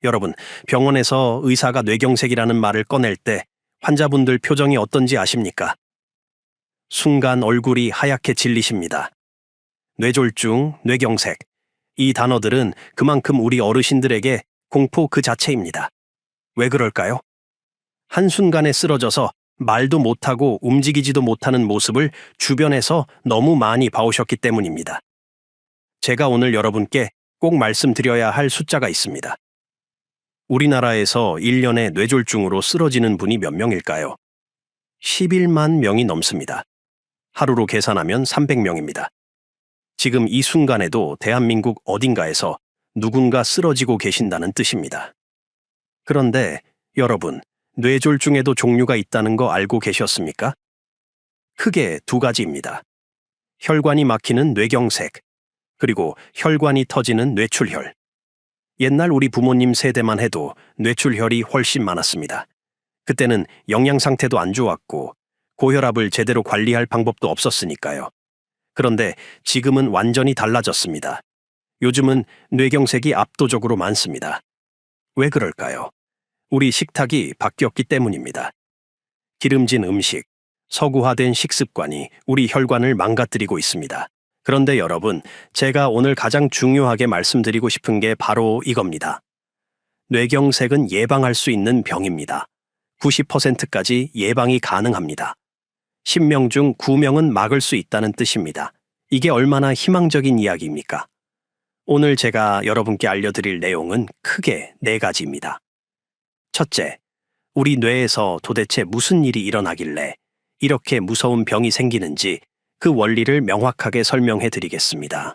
여러분, 병원에서 의사가 뇌경색이라는 말을 꺼낼 때 환자분들 표정이 어떤지 아십니까? 순간 얼굴이 하얗게 질리십니다. 뇌졸중, 뇌경색. 이 단어들은 그만큼 우리 어르신들에게 공포 그 자체입니다. 왜 그럴까요? 한순간에 쓰러져서 말도 못하고 움직이지도 못하는 모습을 주변에서 너무 많이 봐오셨기 때문입니다. 제가 오늘 여러분께 꼭 말씀드려야 할 숫자가 있습니다. 우리나라에서 1년에 뇌졸중으로 쓰러지는 분이 몇 명일까요? 11만 명이 넘습니다. 하루로 계산하면 300명입니다. 지금 이 순간에도 대한민국 어딘가에서 누군가 쓰러지고 계신다는 뜻입니다. 그런데 여러분, 뇌졸중에도 종류가 있다는 거 알고 계셨습니까? 크게 두 가지입니다. 혈관이 막히는 뇌경색, 그리고 혈관이 터지는 뇌출혈. 옛날 우리 부모님 세대만 해도 뇌출혈이 훨씬 많았습니다. 그때는 영양 상태도 안 좋았고 고혈압을 제대로 관리할 방법도 없었으니까요. 그런데 지금은 완전히 달라졌습니다. 요즘은 뇌경색이 압도적으로 많습니다. 왜 그럴까요? 우리 식탁이 바뀌었기 때문입니다. 기름진 음식, 서구화된 식습관이 우리 혈관을 망가뜨리고 있습니다. 그런데 여러분, 제가 오늘 가장 중요하게 말씀드리고 싶은 게 바로 이겁니다. 뇌경색은 예방할 수 있는 병입니다. 90%까지 예방이 가능합니다. 10명 중 9명은 막을 수 있다는 뜻입니다. 이게 얼마나 희망적인 이야기입니까? 오늘 제가 여러분께 알려드릴 내용은 크게 4가지입니다. 첫째, 우리 뇌에서 도대체 무슨 일이 일어나길래 이렇게 무서운 병이 생기는지 그 원리를 명확하게 설명해 드리겠습니다.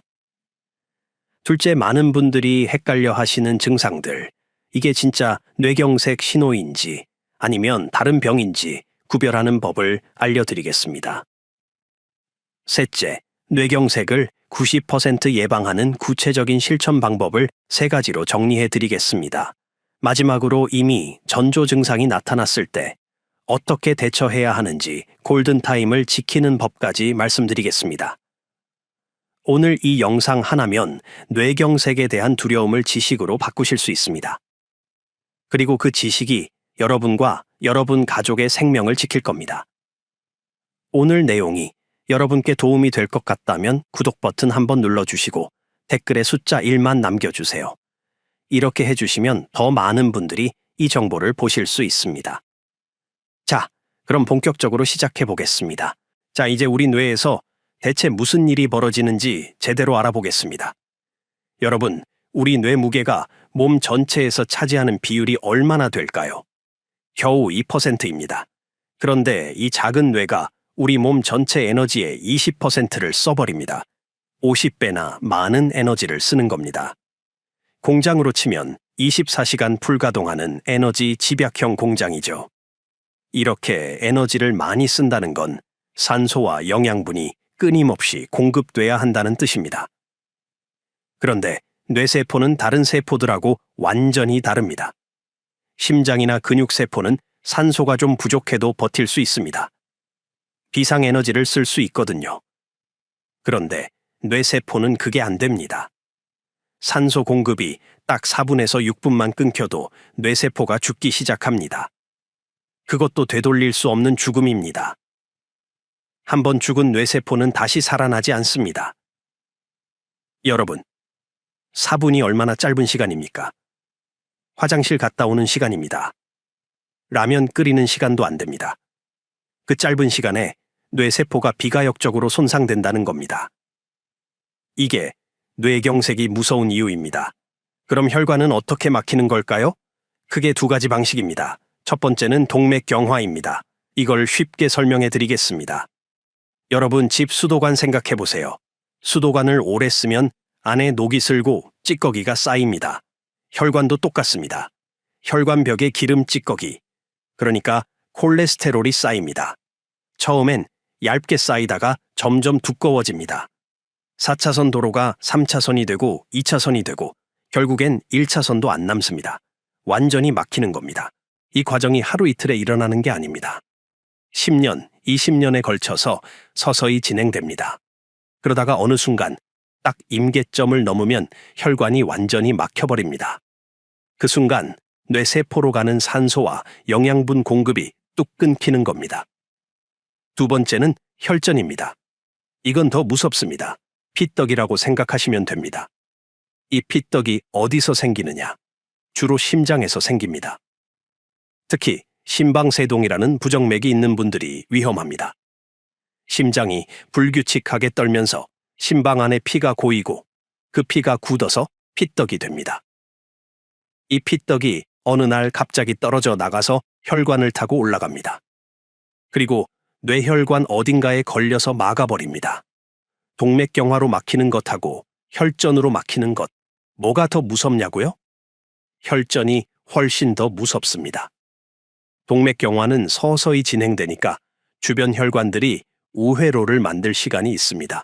둘째, 많은 분들이 헷갈려 하시는 증상들, 이게 진짜 뇌경색 신호인지 아니면 다른 병인지 구별하는 법을 알려드리겠습니다. 셋째, 뇌경색을 90% 예방하는 구체적인 실천 방법을 3가지로 정리해 드리겠습니다. 마지막으로 이미 전조 증상이 나타났을 때 어떻게 대처해야 하는지 골든타임을 지키는 법까지 말씀드리겠습니다. 오늘 이 영상 하나면 뇌경색에 대한 두려움을 지식으로 바꾸실 수 있습니다. 그리고 그 지식이 여러분과 여러분 가족의 생명을 지킬 겁니다. 오늘 내용이 여러분께 도움이 될 것 같다면 구독 버튼 한번 눌러주시고 댓글에 숫자 1만 남겨주세요. 이렇게 해주시면 더 많은 분들이 이 정보를 보실 수 있습니다. 자, 그럼 본격적으로 시작해 보겠습니다. 자, 이제 우리 뇌에서 대체 무슨 일이 벌어지는지 제대로 알아보겠습니다. 여러분, 우리 뇌 무게가 몸 전체에서 차지하는 비율이 얼마나 될까요? 겨우 2%입니다. 그런데 이 작은 뇌가 우리 몸 전체 에너지의 20%를 써버립니다. 50배나 많은 에너지를 쓰는 겁니다. 공장으로 치면 24시간 불가동하는 에너지 집약형 공장이죠. 이렇게 에너지를 많이 쓴다는 건 산소와 영양분이 끊임없이 공급돼야 한다는 뜻입니다. 그런데 뇌세포는 다른 세포들하고 완전히 다릅니다. 심장이나 근육세포는 산소가 좀 부족해도 버틸 수 있습니다. 비상에너지를 쓸 수 있거든요. 그런데 뇌세포는 그게 안 됩니다. 산소 공급이 딱 4분에서 6분만 끊겨도 뇌세포가 죽기 시작합니다. 그것도 되돌릴 수 없는 죽음입니다. 한번 죽은 뇌세포는 다시 살아나지 않습니다. 여러분, 4분이 얼마나 짧은 시간입니까? 화장실 갔다 오는 시간입니다. 라면 끓이는 시간도 안 됩니다. 그 짧은 시간에 뇌세포가 비가역적으로 손상된다는 겁니다. 이게 뇌경색이 무서운 이유입니다. 그럼 혈관은 어떻게 막히는 걸까요? 크게 2가지 방식입니다. 첫 번째는 동맥경화입니다. 이걸 쉽게 설명해 드리겠습니다. 여러분, 집 수도관 생각해 보세요. 수도관을 오래 쓰면 안에 녹이 슬고 찌꺼기가 쌓입니다. 혈관도 똑같습니다. 혈관벽에 기름 찌꺼기, 그러니까 콜레스테롤이 쌓입니다. 처음엔 얇게 쌓이다가 점점 두꺼워집니다. 4차선 도로가 3차선이 되고 2차선이 되고 결국엔 1차선도 안 남습니다. 완전히 막히는 겁니다. 이 과정이 하루 이틀에 일어나는 게 아닙니다. 10년, 20년에 걸쳐서 서서히 진행됩니다. 그러다가 어느 순간 딱 임계점을 넘으면 혈관이 완전히 막혀버립니다. 그 순간 뇌세포로 가는 산소와 영양분 공급이 뚝 끊기는 겁니다. 두 번째는 혈전입니다. 이건 더 무섭습니다. 피떡이라고 생각하시면 됩니다. 이 피떡이 어디서 생기느냐? 주로 심장에서 생깁니다. 특히 심방세동이라는 부정맥이 있는 분들이 위험합니다. 심장이 불규칙하게 떨면서 심방 안에 피가 고이고 그 피가 굳어서 피떡이 됩니다. 이 피떡이 어느 날 갑자기 떨어져 나가서 혈관을 타고 올라갑니다. 그리고 뇌혈관 어딘가에 걸려서 막아버립니다. 동맥경화로 막히는 것하고 혈전으로 막히는 것, 뭐가 더 무섭냐고요? 혈전이 훨씬 더 무섭습니다. 동맥경화는 서서히 진행되니까 주변 혈관들이 우회로를 만들 시간이 있습니다.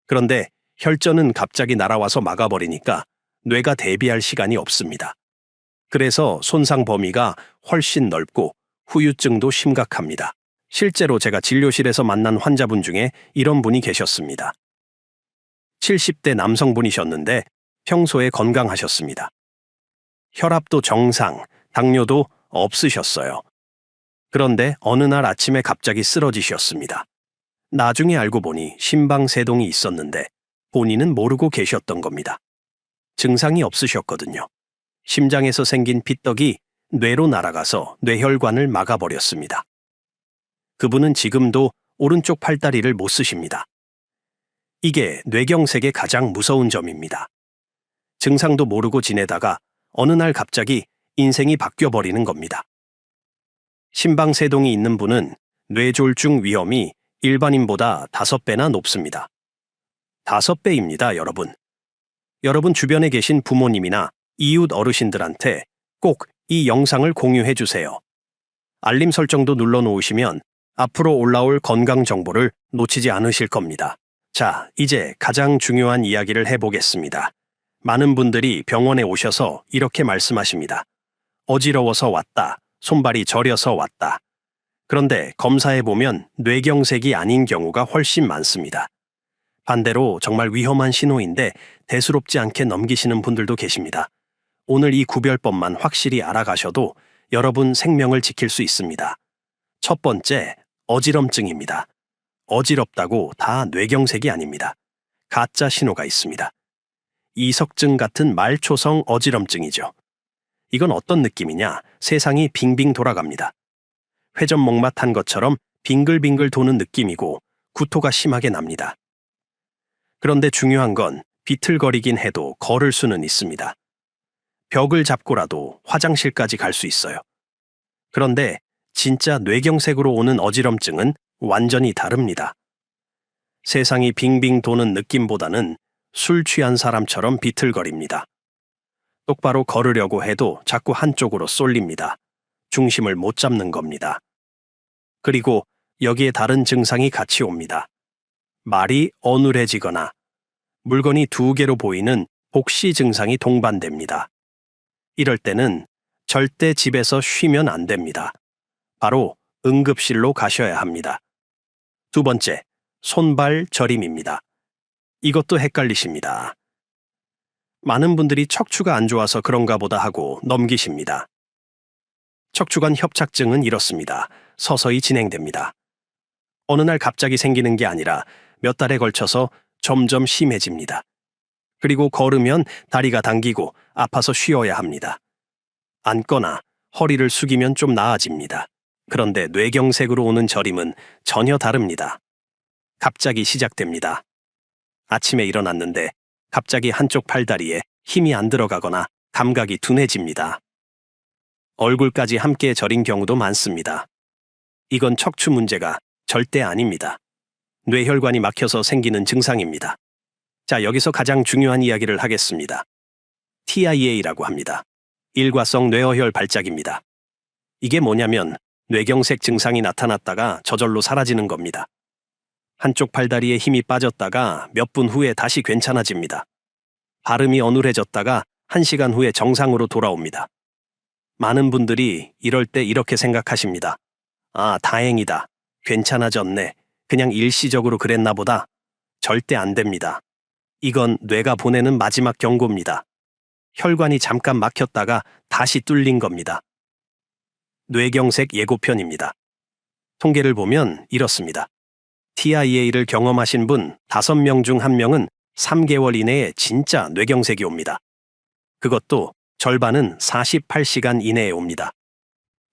그런데 혈전은 갑자기 날아와서 막아버리니까 뇌가 대비할 시간이 없습니다. 그래서 손상 범위가 훨씬 넓고 후유증도 심각합니다. 실제로 제가 진료실에서 만난 환자분 중에 이런 분이 계셨습니다. 70대 남성분이셨는데 평소에 건강하셨습니다. 혈압도 정상, 당뇨도 없으셨어요. 그런데 어느 날 아침에 갑자기 쓰러지셨습니다. 나중에 알고 보니 심방세동이 있었는데 본인은 모르고 계셨던 겁니다. 증상이 없으셨거든요. 심장에서 생긴 피떡이 뇌로 날아가서 뇌혈관을 막아버렸습니다. 그분은 지금도 오른쪽 팔다리를 못 쓰십니다. 이게 뇌경색의 가장 무서운 점입니다. 증상도 모르고 지내다가 어느 날 갑자기 인생이 바뀌어버리는 겁니다. 심방세동이 있는 분은 뇌졸중 위험이 일반인보다 5배나 높습니다. 5배입니다, 여러분. 여러분 주변에 계신 부모님이나 이웃 어르신들한테 꼭 이 영상을 공유해 주세요. 알림 설정도 눌러 놓으시면 앞으로 올라올 건강 정보를 놓치지 않으실 겁니다. 자, 이제 가장 중요한 이야기를 해보겠습니다. 많은 분들이 병원에 오셔서 이렇게 말씀하십니다. 어지러워서 왔다. 손발이 저려서 왔다. 그런데 검사해보면 뇌경색이 아닌 경우가 훨씬 많습니다. 반대로 정말 위험한 신호인데 대수롭지 않게 넘기시는 분들도 계십니다. 오늘 이 구별법만 확실히 알아가셔도 여러분 생명을 지킬 수 있습니다. 첫 번째, 어지럼증입니다. 어지럽다고 다 뇌경색이 아닙니다. 가짜 신호가 있습니다. 이석증 같은 말초성 어지럼증이죠. 이건 어떤 느낌이냐? 세상이 빙빙 돌아갑니다. 회전목마 탄 것처럼 빙글빙글 도는 느낌이고 구토가 심하게 납니다. 그런데 중요한 건 비틀거리긴 해도 걸을 수는 있습니다. 벽을 잡고라도 화장실까지 갈 수 있어요. 그런데 진짜 뇌경색으로 오는 어지럼증은 완전히 다릅니다. 세상이 빙빙 도는 느낌보다는 술 취한 사람처럼 비틀거립니다. 똑바로 걸으려고 해도 자꾸 한쪽으로 쏠립니다. 중심을 못 잡는 겁니다. 그리고 여기에 다른 증상이 같이 옵니다. 말이 어눌해지거나 물건이 2개로 보이는 복시 증상이 동반됩니다. 이럴 때는 절대 집에서 쉬면 안 됩니다. 바로 응급실로 가셔야 합니다. 두 번째, 손발 저림입니다. 이것도 헷갈리십니다. 많은 분들이 척추가 안 좋아서 그런가 보다 하고 넘기십니다. 척추관 협착증은 이렇습니다. 서서히 진행됩니다. 어느 날 갑자기 생기는 게 아니라 몇 달에 걸쳐서 점점 심해집니다. 그리고 걸으면 다리가 당기고 아파서 쉬어야 합니다. 앉거나 허리를 숙이면 좀 나아집니다. 그런데 뇌경색으로 오는 저림은 전혀 다릅니다. 갑자기 시작됩니다. 아침에 일어났는데 갑자기 한쪽 팔다리에 힘이 안 들어가거나 감각이 둔해집니다. 얼굴까지 함께 저린 경우도 많습니다. 이건 척추 문제가 절대 아닙니다. 뇌혈관이 막혀서 생기는 증상입니다. 자, 여기서 가장 중요한 이야기를 하겠습니다. TIA라고 합니다. 일과성 뇌어혈 발작입니다. 이게 뭐냐면 뇌경색 증상이 나타났다가 저절로 사라지는 겁니다. 한쪽 팔다리에 힘이 빠졌다가 몇 분 후에 다시 괜찮아집니다. 발음이 어눌해졌다가 1시간 후에 정상으로 돌아옵니다. 많은 분들이 이럴 때 이렇게 생각하십니다. 아, 다행이다. 괜찮아졌네. 그냥 일시적으로 그랬나 보다. 절대 안 됩니다. 이건 뇌가 보내는 마지막 경고입니다. 혈관이 잠깐 막혔다가 다시 뚫린 겁니다. 뇌경색 예고편입니다. 통계를 보면 이렇습니다. TIA를 경험하신 분 5명 중 1명은 3개월 이내에 진짜 뇌경색이 옵니다. 그것도 절반은 48시간 이내에 옵니다.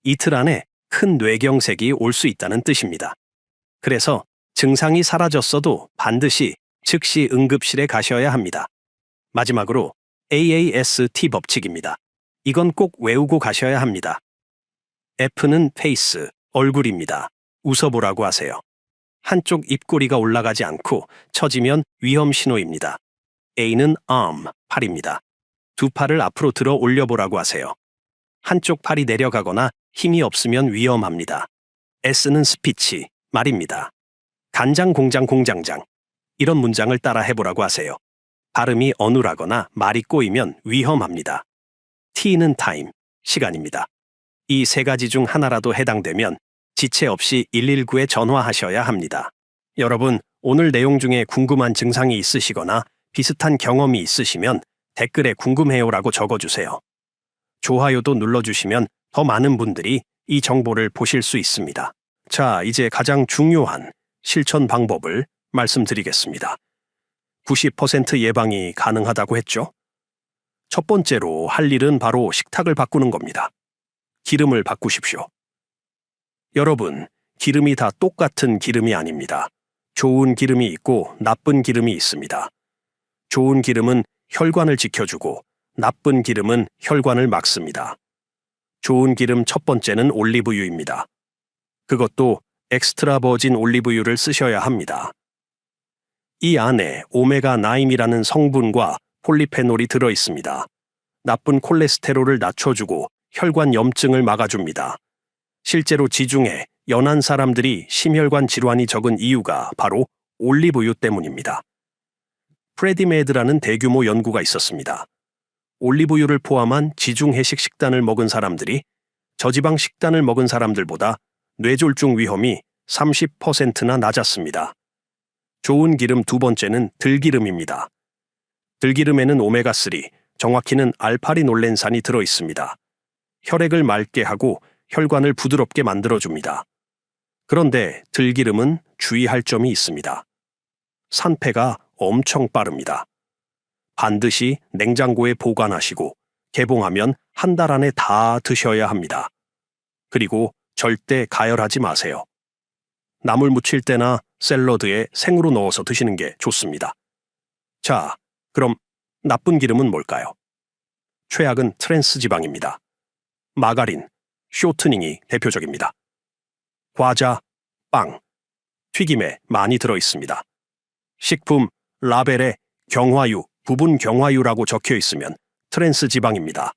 이틀 안에 큰 뇌경색이 올 수 있다는 뜻입니다. 그래서 증상이 사라졌어도 반드시 즉시 응급실에 가셔야 합니다. 마지막으로 AAST 법칙입니다. 이건 꼭 외우고 가셔야 합니다. F는 페이스, 얼굴입니다. 웃어보라고 하세요. 한쪽 입꼬리가 올라가지 않고 처지면 위험 신호입니다. A는 arm, 팔입니다. 두 팔을 앞으로 들어 올려보라고 하세요. 한쪽 팔이 내려가거나 힘이 없으면 위험합니다. S는 스피치, 말입니다. 간장 공장 공장장. 이런 문장을 따라 해보라고 하세요. 발음이 어눌하거나 말이 꼬이면 위험합니다. T는 타임, 시간입니다. 이 세 가지 중 하나라도 해당되면 지체 없이 119에 전화하셔야 합니다. 여러분, 오늘 내용 중에 궁금한 증상이 있으시거나 비슷한 경험이 있으시면 댓글에 궁금해요라고 적어주세요. 좋아요도 눌러주시면 더 많은 분들이 이 정보를 보실 수 있습니다. 자, 이제 가장 중요한 실천 방법을 말씀드리겠습니다. 90% 예방이 가능하다고 했죠? 첫 번째로 할 일은 바로 식탁을 바꾸는 겁니다. 기름을 바꾸십시오. 여러분, 기름이 다 똑같은 기름이 아닙니다. 좋은 기름이 있고 나쁜 기름이 있습니다. 좋은 기름은 혈관을 지켜주고 나쁜 기름은 혈관을 막습니다. 좋은 기름 첫 번째는 올리브유입니다. 그것도 엑스트라 버진 올리브유를 쓰셔야 합니다. 이 안에 오메가9이라는 성분과 폴리페놀이 들어 있습니다. 나쁜 콜레스테롤을 낮춰주고 혈관 염증을 막아줍니다. 실제로 지중해 연한 사람들이 심혈관 질환이 적은 이유가 바로 올리브유 때문입니다. 프레디메드라는 대규모 연구가 있었습니다. 올리브유를 포함한 지중해식 식단을 먹은 사람들이 저지방 식단을 먹은 사람들보다 뇌졸중 위험이 30%나 낮았습니다. 좋은 기름 두 번째는 들기름입니다. 들기름에는 오메가3, 정확히는 알파리놀렌산이 들어 있습니다. 혈액을 맑게 하고 혈관을 부드럽게 만들어줍니다. 그런데 들기름은 주의할 점이 있습니다. 산패가 엄청 빠릅니다. 반드시 냉장고에 보관하시고 개봉하면 한 달 안에 다 드셔야 합니다. 그리고 절대 가열하지 마세요. 나물 무칠 때나 샐러드에 생으로 넣어서 드시는 게 좋습니다. 자, 그럼 나쁜 기름은 뭘까요? 최악은 트랜스 지방입니다. 마가린, 쇼트닝이 대표적입니다. 과자, 빵, 튀김에 많이 들어 있습니다. 식품 라벨에 경화유, 부분 경화유라고 적혀 있으면 트랜스 지방입니다.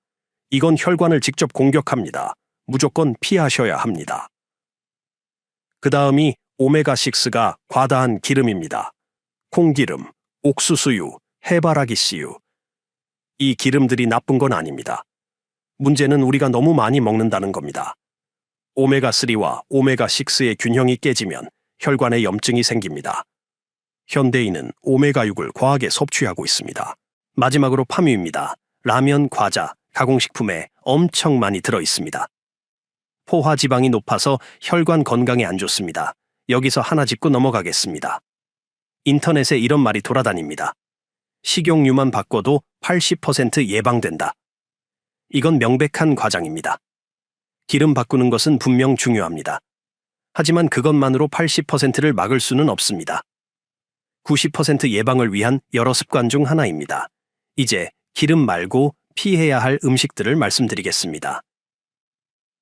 이건 혈관을 직접 공격합니다. 무조건 피하셔야 합니다. 그 다음이 오메가6가 과다한 기름입니다. 콩기름, 옥수수유, 해바라기씨유. 이 기름들이 나쁜 건 아닙니다. 문제는 우리가 너무 많이 먹는다는 겁니다. 오메가3와 오메가6의 균형이 깨지면 혈관에 염증이 생깁니다. 현대인은 오메가6을 과하게 섭취하고 있습니다. 마지막으로 파뮤입니다. 라면, 과자, 가공식품에 엄청 많이 들어 있습니다. 포화지방이 높아서 혈관 건강에 안 좋습니다. 여기서 하나 짚고 넘어가겠습니다. 인터넷에 이런 말이 돌아다닙니다. 식용유만 바꿔도 80% 예방된다. 이건 명백한 과장입니다. 기름 바꾸는 것은 분명 중요합니다. 하지만 그것만으로 80%를 막을 수는 없습니다. 90% 예방을 위한 여러 습관 중 하나입니다. 이제 기름 말고 피해야 할 음식들을 말씀드리겠습니다.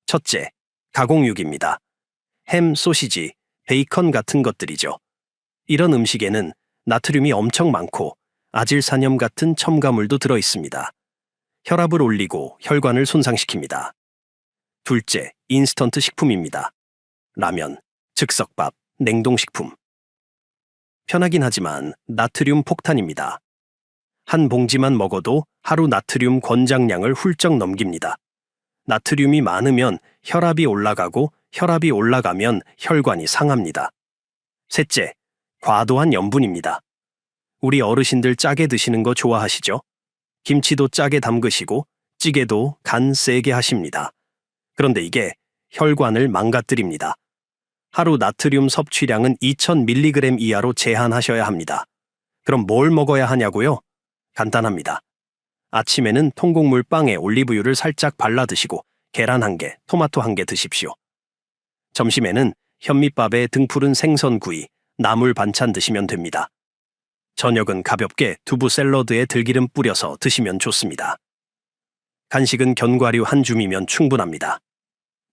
첫째, 가공육입니다. 햄, 소시지, 베이컨 같은 것들이죠. 이런 음식에는 나트륨이 엄청 많고 아질산염 같은 첨가물도 들어 있습니다. 혈압을 올리고 혈관을 손상시킵니다. 둘째, 인스턴트 식품입니다. 라면, 즉석밥, 냉동식품. 편하긴 하지만 나트륨 폭탄입니다. 한 봉지만 먹어도 하루 나트륨 권장량을 훌쩍 넘깁니다. 나트륨이 많으면 혈압이 올라가고 혈압이 올라가면 혈관이 상합니다. 셋째, 과도한 염분입니다. 우리 어르신들 짜게 드시는 거 좋아하시죠? 김치도 짜게 담그시고 찌개도 간 세게 하십니다. 그런데 이게 혈관을 망가뜨립니다. 하루 나트륨 섭취량은 2000mg 이하로 제한하셔야 합니다. 그럼 뭘 먹어야 하냐고요? 간단합니다. 아침에는 통곡물 빵에 올리브유를 살짝 발라 드시고 계란 1개, 토마토 1개 드십시오. 점심에는 현미밥에 등푸른 생선구이, 나물 반찬 드시면 됩니다. 저녁은 가볍게 두부 샐러드에 들기름 뿌려서 드시면 좋습니다. 간식은 견과류 한 줌이면 충분합니다.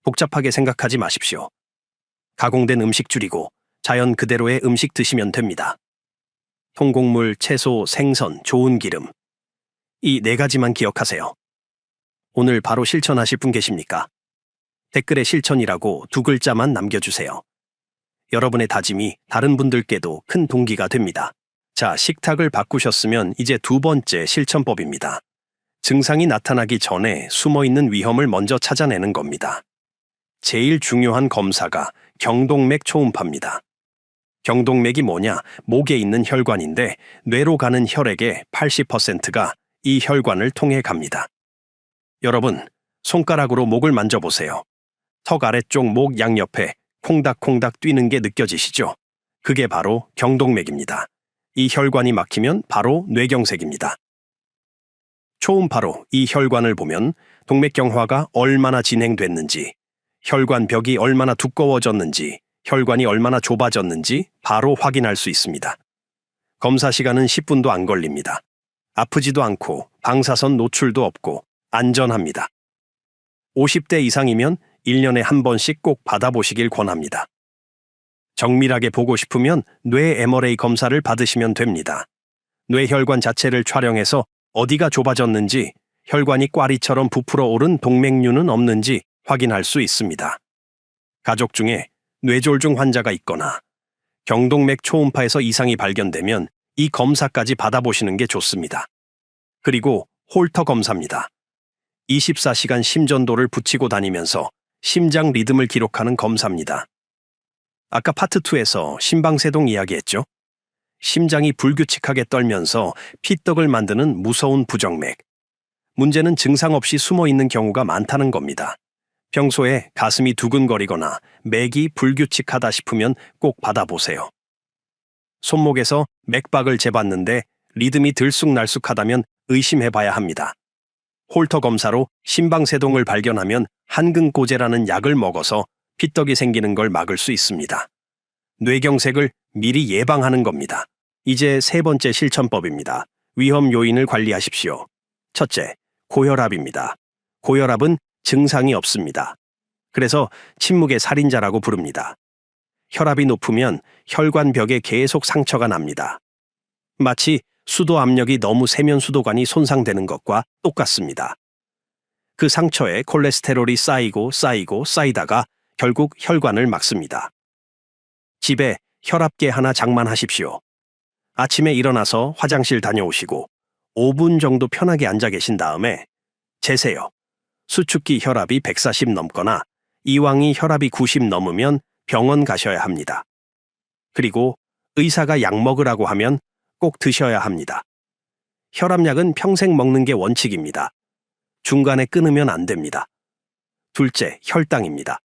복잡하게 생각하지 마십시오. 가공된 음식 줄이고 자연 그대로의 음식 드시면 됩니다. 통곡물, 채소, 생선, 좋은 기름. 이 4가지만 기억하세요. 오늘 바로 실천하실 분 계십니까? 댓글에 실천이라고 2글자만 남겨주세요. 여러분의 다짐이 다른 분들께도 큰 동기가 됩니다. 자, 식탁을 바꾸셨으면 이제 2번째 실천법입니다. 증상이 나타나기 전에 숨어있는 위험을 먼저 찾아내는 겁니다. 제일 중요한 검사가 경동맥 초음파입니다. 경동맥이 뭐냐? 목에 있는 혈관인데 뇌로 가는 혈액의 80%가 이 혈관을 통해 갑니다. 여러분, 손가락으로 목을 만져보세요. 턱 아래쪽 목 양옆에 콩닥콩닥 뛰는 게 느껴지시죠? 그게 바로 경동맥입니다. 이 혈관이 막히면 바로 뇌경색입니다. 초음파로 이 혈관을 보면 동맥경화가 얼마나 진행됐는지, 혈관벽이 얼마나 두꺼워졌는지, 혈관이 얼마나 좁아졌는지 바로 확인할 수 있습니다. 검사 시간은 10분도 안 걸립니다. 아프지도 않고 방사선 노출도 없고 안전합니다. 50대 이상이면 1년에 한 번씩 꼭 받아보시길 권합니다. 정밀하게 보고 싶으면 뇌 MRI 검사를 받으시면 됩니다. 뇌혈관 자체를 촬영해서 어디가 좁아졌는지, 혈관이 꽈리처럼 부풀어 오른 동맥류는 없는지 확인할 수 있습니다. 가족 중에 뇌졸중 환자가 있거나 경동맥 초음파에서 이상이 발견되면 이 검사까지 받아보시는 게 좋습니다. 그리고 홀터 검사입니다. 24시간 심전도를 붙이고 다니면서 심장 리듬을 기록하는 검사입니다. 아까 파트 2에서 심방세동 이야기했죠? 심장이 불규칙하게 떨면서 피떡을 만드는 무서운 부정맥. 문제는 증상 없이 숨어 있는 경우가 많다는 겁니다. 평소에 가슴이 두근거리거나 맥이 불규칙하다 싶으면 꼭 받아보세요. 손목에서 맥박을 재봤는데 리듬이 들쑥날쑥하다면 의심해봐야 합니다. 홀터 검사로 심방세동을 발견하면 한근고제라는 약을 먹어서 피떡이 생기는 걸 막을 수 있습니다. 뇌경색을 미리 예방하는 겁니다. 이제 3번째 실천법입니다. 위험 요인을 관리하십시오. 첫째, 고혈압입니다. 고혈압은 증상이 없습니다. 그래서 침묵의 살인자라고 부릅니다. 혈압이 높으면 혈관벽에 계속 상처가 납니다. 마치 수도 압력이 너무 세면 수도관이 손상되는 것과 똑같습니다. 그 상처에 콜레스테롤이 쌓이다가 결국 혈관을 막습니다. 집에 혈압계 하나 장만하십시오. 아침에 일어나서 화장실 다녀오시고 5분 정도 편하게 앉아 계신 다음에 재세요. 수축기 혈압이 140 넘거나 이왕이 혈압이 90 넘으면 병원 가셔야 합니다. 그리고 의사가 약 먹으라고 하면 꼭 드셔야 합니다. 혈압약은 평생 먹는 게 원칙입니다. 중간에 끊으면 안 됩니다. 둘째, 혈당입니다.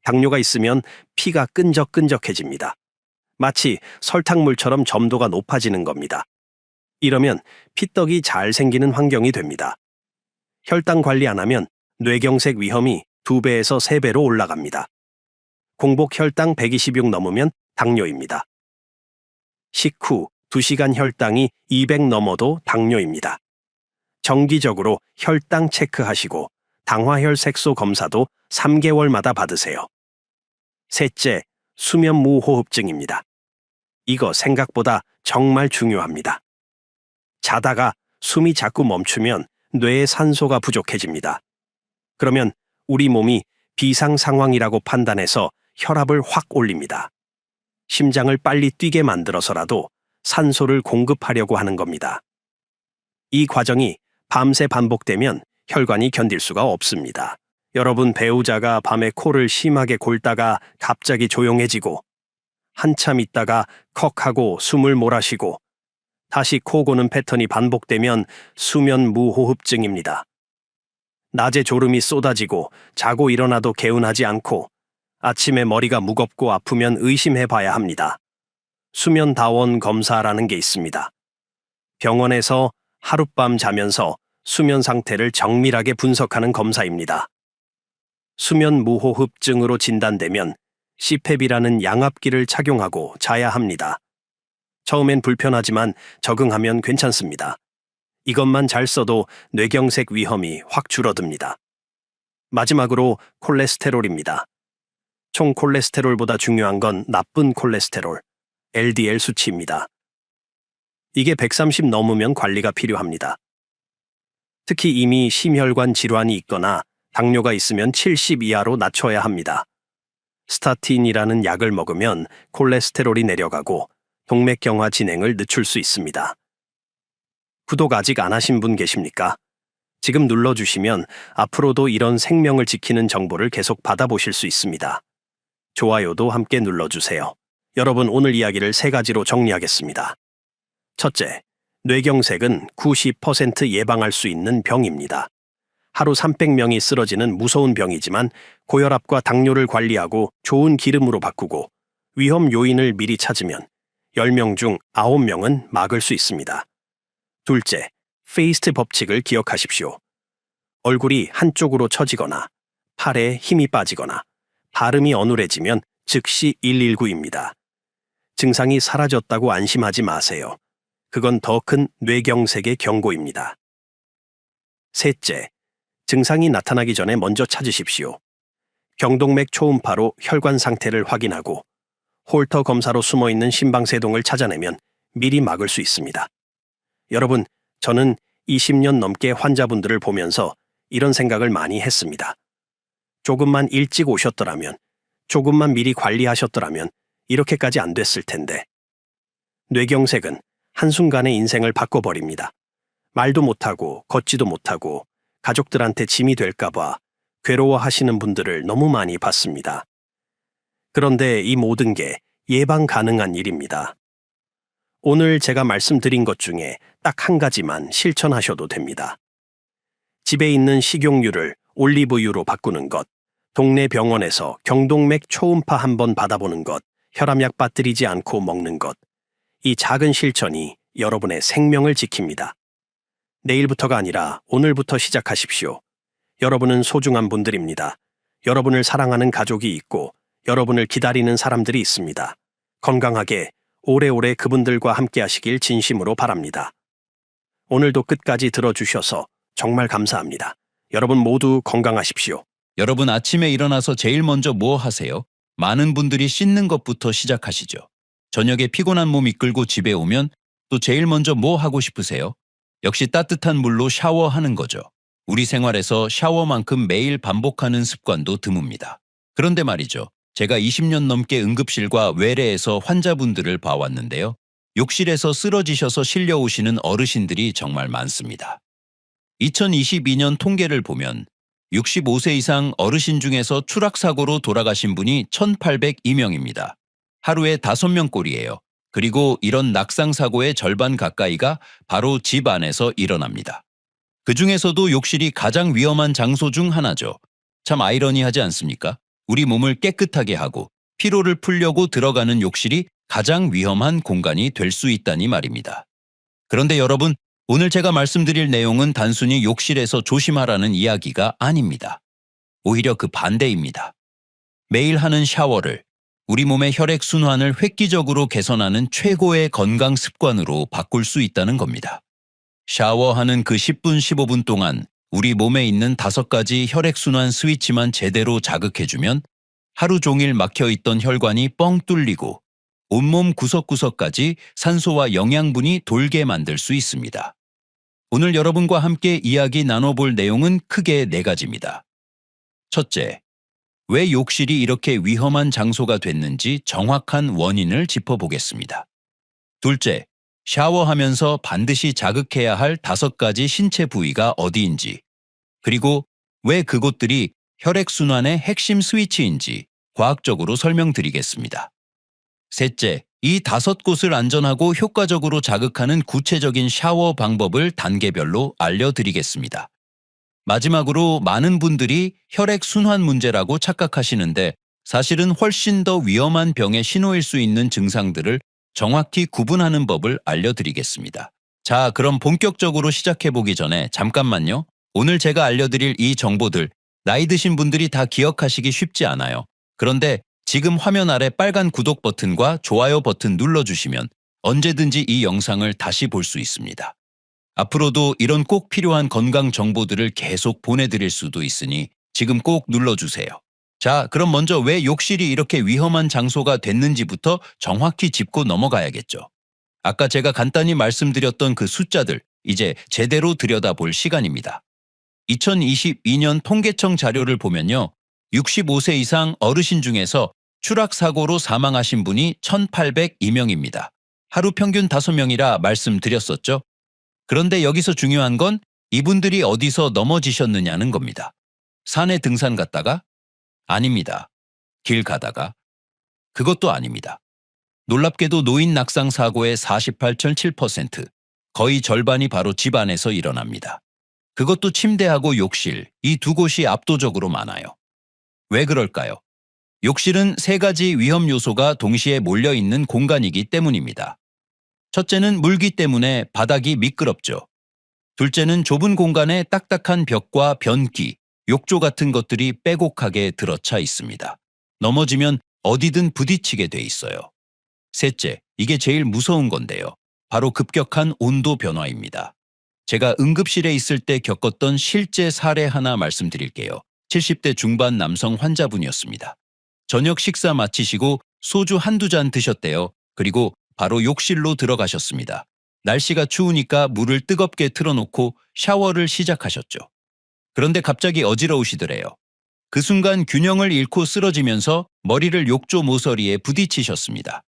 당뇨가 있으면 피가 끈적끈적해집니다. 마치 설탕물처럼 점도가 높아지는 겁니다. 이러면 피떡이 잘 생기는 환경이 됩니다. 혈당 관리 안 하면 뇌경색 위험이 2배에서 3배로 올라갑니다. 공복 혈당 126 넘으면 당뇨입니다. 식후 2시간 혈당이 200 넘어도 당뇨입니다. 정기적으로 혈당 체크하시고 당화혈색소 검사도 3개월마다 받으세요. 셋째, 수면무호흡증입니다. 이거 생각보다 정말 중요합니다. 자다가 숨이 자꾸 멈추면 뇌에 산소가 부족해집니다. 그러면 우리 몸이 비상 상황이라고 판단해서 혈압을 확 올립니다. 심장을 빨리 뛰게 만들어서라도 산소를 공급하려고 하는 겁니다. 이 과정이 밤새 반복되면 혈관이 견딜 수가 없습니다. 여러분 배우자가 밤에 코를 심하게 골다가 갑자기 조용해지고 한참 있다가 컥 하고 숨을 몰아쉬고 다시 코 고는 패턴이 반복되면 수면 무호흡증입니다. 낮에 졸음이 쏟아지고 자고 일어나도 개운하지 않고 아침에 머리가 무겁고 아프면 의심해 봐야 합니다. 수면 다원 검사라는 게 있습니다. 병원에서 하룻밤 자면서 수면 상태를 정밀하게 분석하는 검사입니다. 수면 무호흡증으로 진단되면 CPAP이라는 양압기를 착용하고 자야 합니다. 처음엔 불편하지만 적응하면 괜찮습니다. 이것만 잘 써도 뇌경색 위험이 확 줄어듭니다. 마지막으로 콜레스테롤입니다. 총 콜레스테롤보다 중요한 건 나쁜 콜레스테롤, LDL 수치입니다. 이게 130 넘으면 관리가 필요합니다. 특히 이미 심혈관 질환이 있거나 당뇨가 있으면 70 이하로 낮춰야 합니다. 스타틴이라는 약을 먹으면 콜레스테롤이 내려가고 동맥경화 진행을 늦출 수 있습니다. 구독 아직 안 하신 분 계십니까? 지금 눌러주시면 앞으로도 이런 생명을 지키는 정보를 계속 받아보실 수 있습니다. 좋아요도 함께 눌러주세요. 여러분, 오늘 이야기를 3가지로 정리하겠습니다. 첫째, 뇌경색은 90% 예방할 수 있는 병입니다. 하루 300명이 쓰러지는 무서운 병이지만 고혈압과 당뇨를 관리하고 좋은 기름으로 바꾸고 위험 요인을 미리 찾으면 10명 중 9명은 막을 수 있습니다. 둘째, 페이스트 법칙을 기억하십시오. 얼굴이 한쪽으로 처지거나 팔에 힘이 빠지거나 발음이 어눌해지면 즉시 119입니다. 증상이 사라졌다고 안심하지 마세요. 그건 더 큰 뇌경색의 경고입니다. 셋째, 증상이 나타나기 전에 먼저 찾으십시오. 경동맥 초음파로 혈관 상태를 확인하고 홀터 검사로 숨어있는 심방세동을 찾아내면 미리 막을 수 있습니다. 여러분, 저는 20년 넘게 환자분들을 보면서 이런 생각을 많이 했습니다. 조금만 일찍 오셨더라면, 조금만 미리 관리하셨더라면 이렇게까지 안 됐을 텐데. 뇌경색은 한순간에 인생을 바꿔버립니다. 말도 못하고 걷지도 못하고 가족들한테 짐이 될까봐 괴로워하시는 분들을 너무 많이 봤습니다. 그런데 이 모든 게 예방 가능한 일입니다. 오늘 제가 말씀드린 것 중에 딱 한 가지만 실천하셔도 됩니다. 집에 있는 식용유를 올리브유로 바꾸는 것, 동네 병원에서 경동맥 초음파 한번 받아보는 것, 혈압약 빠뜨리지 않고 먹는 것. 이 작은 실천이 여러분의 생명을 지킵니다. 내일부터가 아니라 오늘부터 시작하십시오. 여러분은 소중한 분들입니다. 여러분을 사랑하는 가족이 있고 여러분을 기다리는 사람들이 있습니다. 건강하게 오래오래 그분들과 함께 하시길 진심으로 바랍니다. 오늘도 끝까지 들어주셔서 정말 감사합니다. 여러분 모두 건강하십시오. 여러분 아침에 일어나서 제일 먼저 뭐 하세요? 많은 분들이 씻는 것부터 시작하시죠. 저녁에 피곤한 몸 이끌고 집에 오면 또 제일 먼저 뭐 하고 싶으세요? 역시 따뜻한 물로 샤워하는 거죠. 우리 생활에서 샤워만큼 매일 반복하는 습관도 드뭅니다. 그런데 말이죠. 제가 20년 넘게 응급실과 외래에서 환자분들을 봐왔는데요. 욕실에서 쓰러지셔서 실려오시는 어르신들이 정말 많습니다. 2022년 통계를 보면 65세 이상 어르신 중에서 추락사고로 돌아가신 분이 1,802명입니다. 하루에 5명꼴이에요. 그리고 이런 낙상사고의 절반 가까이가 바로 집 안에서 일어납니다. 그 중에서도 욕실이 가장 위험한 장소 중 하나죠. 참 아이러니하지 않습니까? 우리 몸을 깨끗하게 하고 피로를 풀려고 들어가는 욕실이 가장 위험한 공간이 될 수 있다니 말입니다. 그런데 여러분, 오늘 제가 말씀드릴 내용은 단순히 욕실에서 조심하라는 이야기가 아닙니다. 오히려 그 반대입니다. 매일 하는 샤워를 우리 몸의 혈액순환을 획기적으로 개선하는 최고의 건강 습관으로 바꿀 수 있다는 겁니다. 샤워하는 그 10분, 15분 동안 우리 몸에 있는 5가지 혈액순환 스위치만 제대로 자극해주면 하루 종일 막혀있던 혈관이 뻥 뚫리고 온몸 구석구석까지 산소와 영양분이 돌게 만들 수 있습니다. 오늘 여러분과 함께 이야기 나눠볼 내용은 크게 4가지입니다. 첫째, 왜 욕실이 이렇게 위험한 장소가 됐는지 정확한 원인을 짚어보겠습니다. 둘째, 샤워하면서 반드시 자극해야 할 5가지 신체 부위가 어디인지, 그리고 왜 그곳들이 혈액순환의 핵심 스위치인지 과학적으로 설명드리겠습니다. 셋째, 이 5곳을 안전하고 효과적으로 자극하는 구체적인 샤워 방법을 단계별로 알려드리겠습니다. 마지막으로 많은 분들이 혈액 순환 문제라고 착각하시는데 사실은 훨씬 더 위험한 병의 신호일 수 있는 증상들을 정확히 구분하는 법을 알려드리겠습니다. 자, 그럼 본격적으로 시작해보기 전에 잠깐만요. 오늘 제가 알려드릴 이 정보들, 나이 드신 분들이 다 기억하시기 쉽지 않아요. 그런데 지금 화면 아래 빨간 구독 버튼과 좋아요 버튼 눌러주시면 언제든지 이 영상을 다시 볼 수 있습니다. 앞으로도 이런 꼭 필요한 건강 정보들을 계속 보내드릴 수도 있으니 지금 꼭 눌러주세요. 자, 그럼 먼저 왜 욕실이 이렇게 위험한 장소가 됐는지부터 정확히 짚고 넘어가야겠죠. 아까 제가 간단히 말씀드렸던 그 숫자들, 이제 제대로 들여다볼 시간입니다. 2022년 통계청 자료를 보면요. 65세 이상 어르신 중에서 추락사고로 사망하신 분이 1,802명입니다. 하루 평균 5명이라 말씀드렸었죠. 그런데 여기서 중요한 건 이분들이 어디서 넘어지셨느냐는 겁니다. 산에 등산 갔다가? 아닙니다. 길 가다가? 그것도 아닙니다. 놀랍게도 노인 낙상 사고의 48.7%, 거의 절반이 바로 집 안에서 일어납니다. 그것도 침대하고 욕실, 이 두 곳이 압도적으로 많아요. 왜 그럴까요? 욕실은 3가지 위험 요소가 동시에 몰려있는 공간이기 때문입니다. 첫째는 물기 때문에 바닥이 미끄럽죠. 둘째는 좁은 공간에 딱딱한 벽과 변기, 욕조 같은 것들이 빼곡하게 들어차 있습니다. 넘어지면 어디든 부딪히게 돼 있어요. 셋째, 이게 제일 무서운 건데요. 바로 급격한 온도 변화입니다. 제가 응급실에 있을 때 겪었던 실제 사례 하나 말씀드릴게요. 70대 중반 남성 환자분이었습니다. 저녁 식사 마치시고 소주 한두 잔 드셨대요. 그리고 바로 욕실로 들어가셨습니다. 날씨가 추우니까 물을 뜨겁게 틀어놓고 샤워를 시작하셨죠. 그런데 갑자기 어지러우시더래요. 그 순간 균형을 잃고 쓰러지면서 머리를 욕조 모서리에 부딪히셨습니다.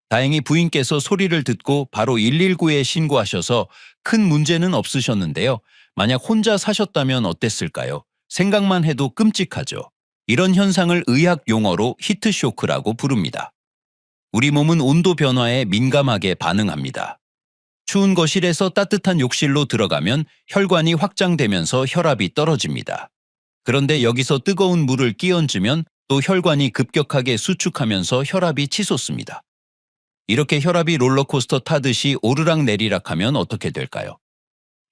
다행히 부인께서 소리를 듣고 바로 119에 신고하셔서 큰 문제는 없으셨는데요. 만약 혼자 사셨다면 어땠을까요? 생각만 해도 끔찍하죠. 이런 현상을 의학 용어로 히트쇼크라고 부릅니다. 우리 몸은 온도 변화에 민감하게 반응합니다. 추운 거실에서 따뜻한 욕실로 들어가면 혈관이 확장되면서 혈압이 떨어집니다. 그런데 여기서 뜨거운 물을 끼얹으면 또 혈관이 급격하게 수축하면서 혈압이 치솟습니다. 이렇게 혈압이 롤러코스터 타듯이 오르락내리락하면 어떻게 될까요?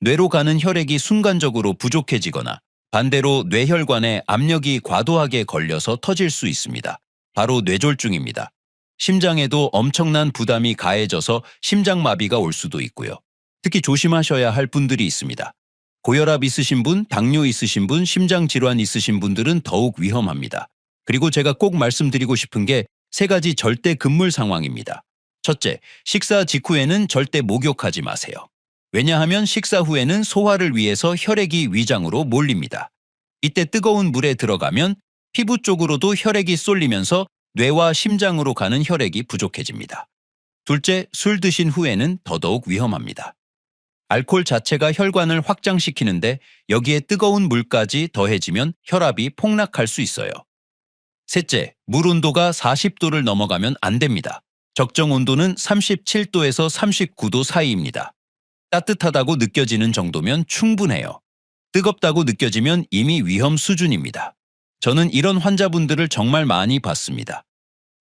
뇌로 가는 혈액이 순간적으로 부족해지거나 반대로 뇌혈관에 압력이 과도하게 걸려서 터질 수 있습니다. 바로 뇌졸중입니다. 심장에도 엄청난 부담이 가해져서 심장마비가 올 수도 있고요. 특히 조심하셔야 할 분들이 있습니다. 고혈압 있으신 분, 당뇨 있으신 분, 심장질환 있으신 분들은 더욱 위험합니다. 그리고 제가 꼭 말씀드리고 싶은 게 3가지 절대 금물 상황입니다. 첫째, 식사 직후에는 절대 목욕하지 마세요. 왜냐하면 식사 후에는 소화를 위해서 혈액이 위장으로 몰립니다. 이때 뜨거운 물에 들어가면 피부 쪽으로도 혈액이 쏠리면서 뇌와 심장으로 가는 혈액이 부족해집니다. 둘째, 술 드신 후에는 더더욱 위험합니다. 알코올 자체가 혈관을 확장시키는데 여기에 뜨거운 물까지 더해지면 혈압이 폭락할 수 있어요. 셋째, 물 온도가 40도를 넘어가면 안 됩니다. 적정 온도는 37도에서 39도 사이입니다. 따뜻하다고 느껴지는 정도면 충분해요. 뜨겁다고 느껴지면 이미 위험 수준입니다. 저는 이런 환자분들을 정말 많이 봤습니다.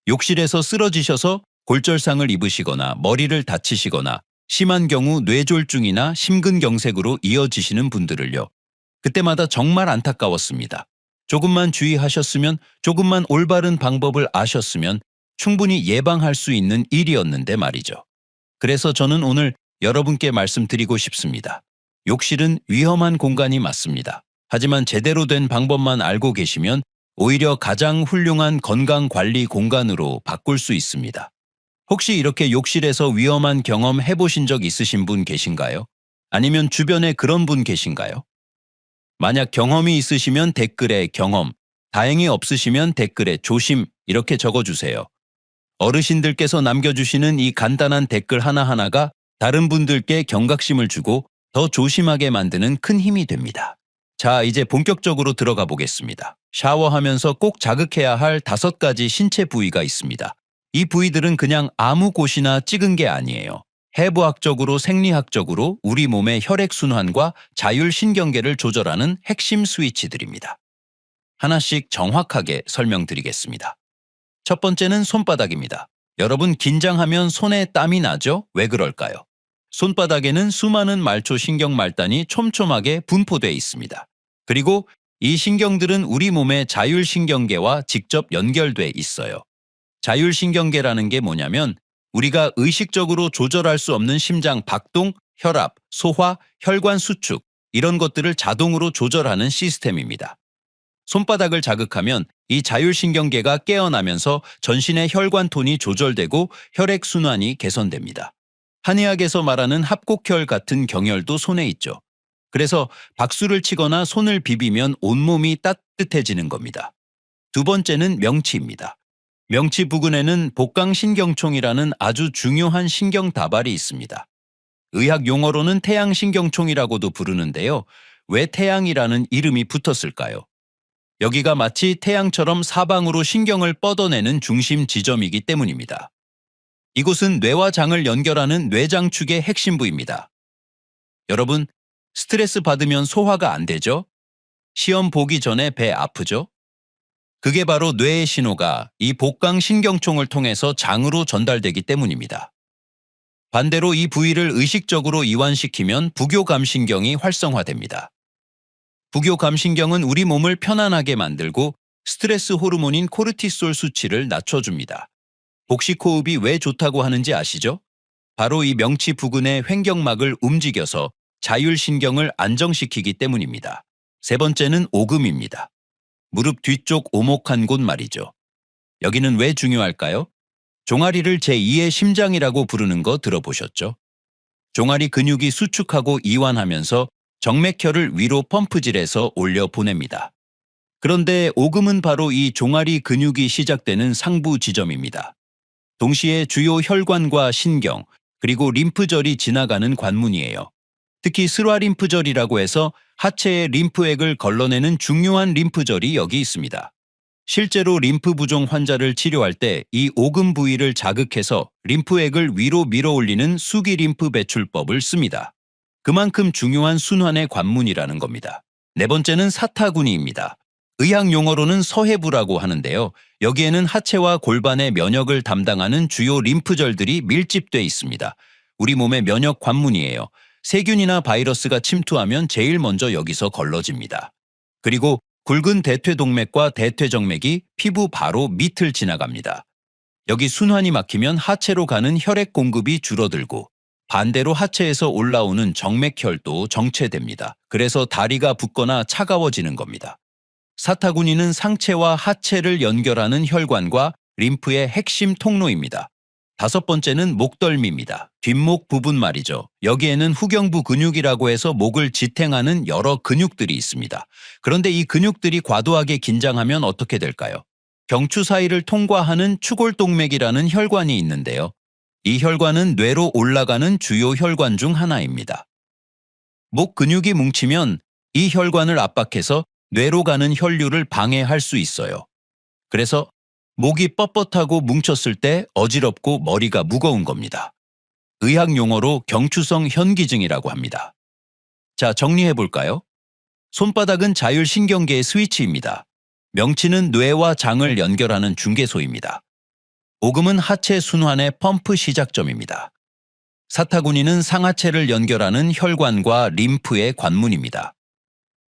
욕실에서 쓰러지셔서 골절상을 입으시거나 머리를 다치시거나 심한 경우 뇌졸중이나 심근경색으로 이어지시는 분들을요. 그때마다 정말 안타까웠습니다. 조금만 주의하셨으면, 조금만 올바른 방법을 아셨으면 충분히 예방할 수 있는 일이었는데 말이죠. 그래서 저는 오늘 여러분께 말씀드리고 싶습니다. 욕실은 위험한 공간이 맞습니다. 하지만 제대로 된 방법만 알고 계시면 오히려 가장 훌륭한 건강관리 공간으로 바꿀 수 있습니다. 혹시 이렇게 욕실에서 위험한 경험 해보신 적 있으신 분 계신가요? 아니면 주변에 그런 분 계신가요? 만약 경험이 있으시면 댓글에 경험, 다행히 없으시면 댓글에 조심 이렇게 적어주세요. 어르신들께서 남겨주시는 이 간단한 댓글 하나하나가 다른 분들께 경각심을 주고 더 조심하게 만드는 큰 힘이 됩니다. 자, 이제 본격적으로 들어가 보겠습니다. 샤워하면서 꼭 자극해야 할 5가지 신체 부위가 있습니다. 이 부위들은 그냥 아무 곳이나 찍은 게 아니에요. 해부학적으로 생리학적으로 우리 몸의 혈액순환과 자율신경계를 조절하는 핵심 스위치들입니다. 하나씩 정확하게 설명드리겠습니다. 첫 번째는 손바닥입니다. 여러분 긴장하면 손에 땀이 나죠? 왜 그럴까요? 손바닥에는 수많은 말초 신경 말단이 촘촘하게 분포되어 있습니다. 그리고 이 신경들은 우리 몸의 자율신경계와 직접 연결돼 있어요. 자율신경계라는 게 뭐냐면 우리가 의식적으로 조절할 수 없는 심장 박동, 혈압, 소화, 혈관 수축 이런 것들을 자동으로 조절하는 시스템입니다. 손바닥을 자극하면 이 자율신경계가 깨어나면서 전신의 혈관 톤이 조절되고 혈액순환이 개선됩니다. 한의학에서 말하는 합곡혈 같은 경혈도 손에 있죠. 그래서 박수를 치거나 손을 비비면 온몸이 따뜻해지는 겁니다. 두 번째는 명치입니다. 명치 부근에는 복강신경총이라는 아주 중요한 신경다발이 있습니다. 의학 용어로는 태양신경총이라고도 부르는데요. 왜 태양이라는 이름이 붙었을까요? 여기가 마치 태양처럼 사방으로 신경을 뻗어내는 중심 지점이기 때문입니다. 이곳은 뇌와 장을 연결하는 뇌장축의 핵심 부입니다. 여러분, 스트레스 받으면 소화가 안 되죠? 시험 보기 전에 배 아프죠? 그게 바로 뇌의 신호가 이 복강신경총을 통해서 장으로 전달되기 때문입니다. 반대로 이 부위를 의식적으로 이완시키면 부교감신경이 활성화됩니다. 부교감신경은 우리 몸을 편안하게 만들고 스트레스 호르몬인 코르티솔 수치를 낮춰줍니다. 복식호흡이 왜 좋다고 하는지 아시죠? 바로 이 명치 부근의 횡격막을 움직여서 자율신경을 안정시키기 때문입니다. 세 번째는 오금입니다. 무릎 뒤쪽 오목한 곳 말이죠. 여기는 왜 중요할까요? 종아리를 제2의 심장이라고 부르는 거 들어보셨죠? 종아리 근육이 수축하고 이완하면서 정맥혈을 위로 펌프질해서 올려 보냅니다. 그런데 오금은 바로 이 종아리 근육이 시작되는 상부 지점입니다. 동시에 주요 혈관과 신경, 그리고 림프절이 지나가는 관문이에요. 특히 스라림프절이라고 해서 하체의 림프액을 걸러내는 중요한 림프절이 여기 있습니다. 실제로 림프 부종 환자를 치료할 때 이 오금 부위를 자극해서 림프액을 위로 밀어올리는 수기림프 배출법을 씁니다. 그만큼 중요한 순환의 관문이라는 겁니다. 네 번째는 사타구니입니다. 의학 용어로는 서해부라고 하는데요. 여기에는 하체와 골반의 면역을 담당하는 주요 림프절들이 밀집돼 있습니다. 우리 몸의 면역 관문이에요. 세균이나 바이러스가 침투하면 제일 먼저 여기서 걸러집니다. 그리고 굵은 대퇴동맥과 대퇴정맥이 피부 바로 밑을 지나갑니다. 여기 순환이 막히면 하체로 가는 혈액 공급이 줄어들고 반대로 하체에서 올라오는 정맥혈도 정체됩니다. 그래서 다리가 붓거나 차가워지는 겁니다. 사타구니는 상체와 하체를 연결하는 혈관과 림프의 핵심 통로입니다. 다섯 번째는 목덜미입니다. 뒷목 부분 말이죠. 여기에는 후경부 근육이라고 해서 목을 지탱하는 여러 근육들이 있습니다. 그런데 이 근육들이 과도하게 긴장하면 어떻게 될까요? 경추 사이를 통과하는 추골동맥이라는 혈관이 있는데요. 이 혈관은 뇌로 올라가는 주요 혈관 중 하나입니다. 목 근육이 뭉치면 이 혈관을 압박해서 뇌로 가는 혈류를 방해할 수 있어요. 그래서 목이 뻣뻣하고 뭉쳤을 때 어지럽고 머리가 무거운 겁니다. 의학 용어로 경추성 현기증이라고 합니다. 자, 정리해 볼까요? 손바닥은 자율신경계의 스위치입니다. 명치는 뇌와 장을 연결하는 중개소입니다. 오금은 하체 순환의 펌프 시작점입니다. 사타구니는 상하체를 연결하는 혈관과 림프의 관문입니다.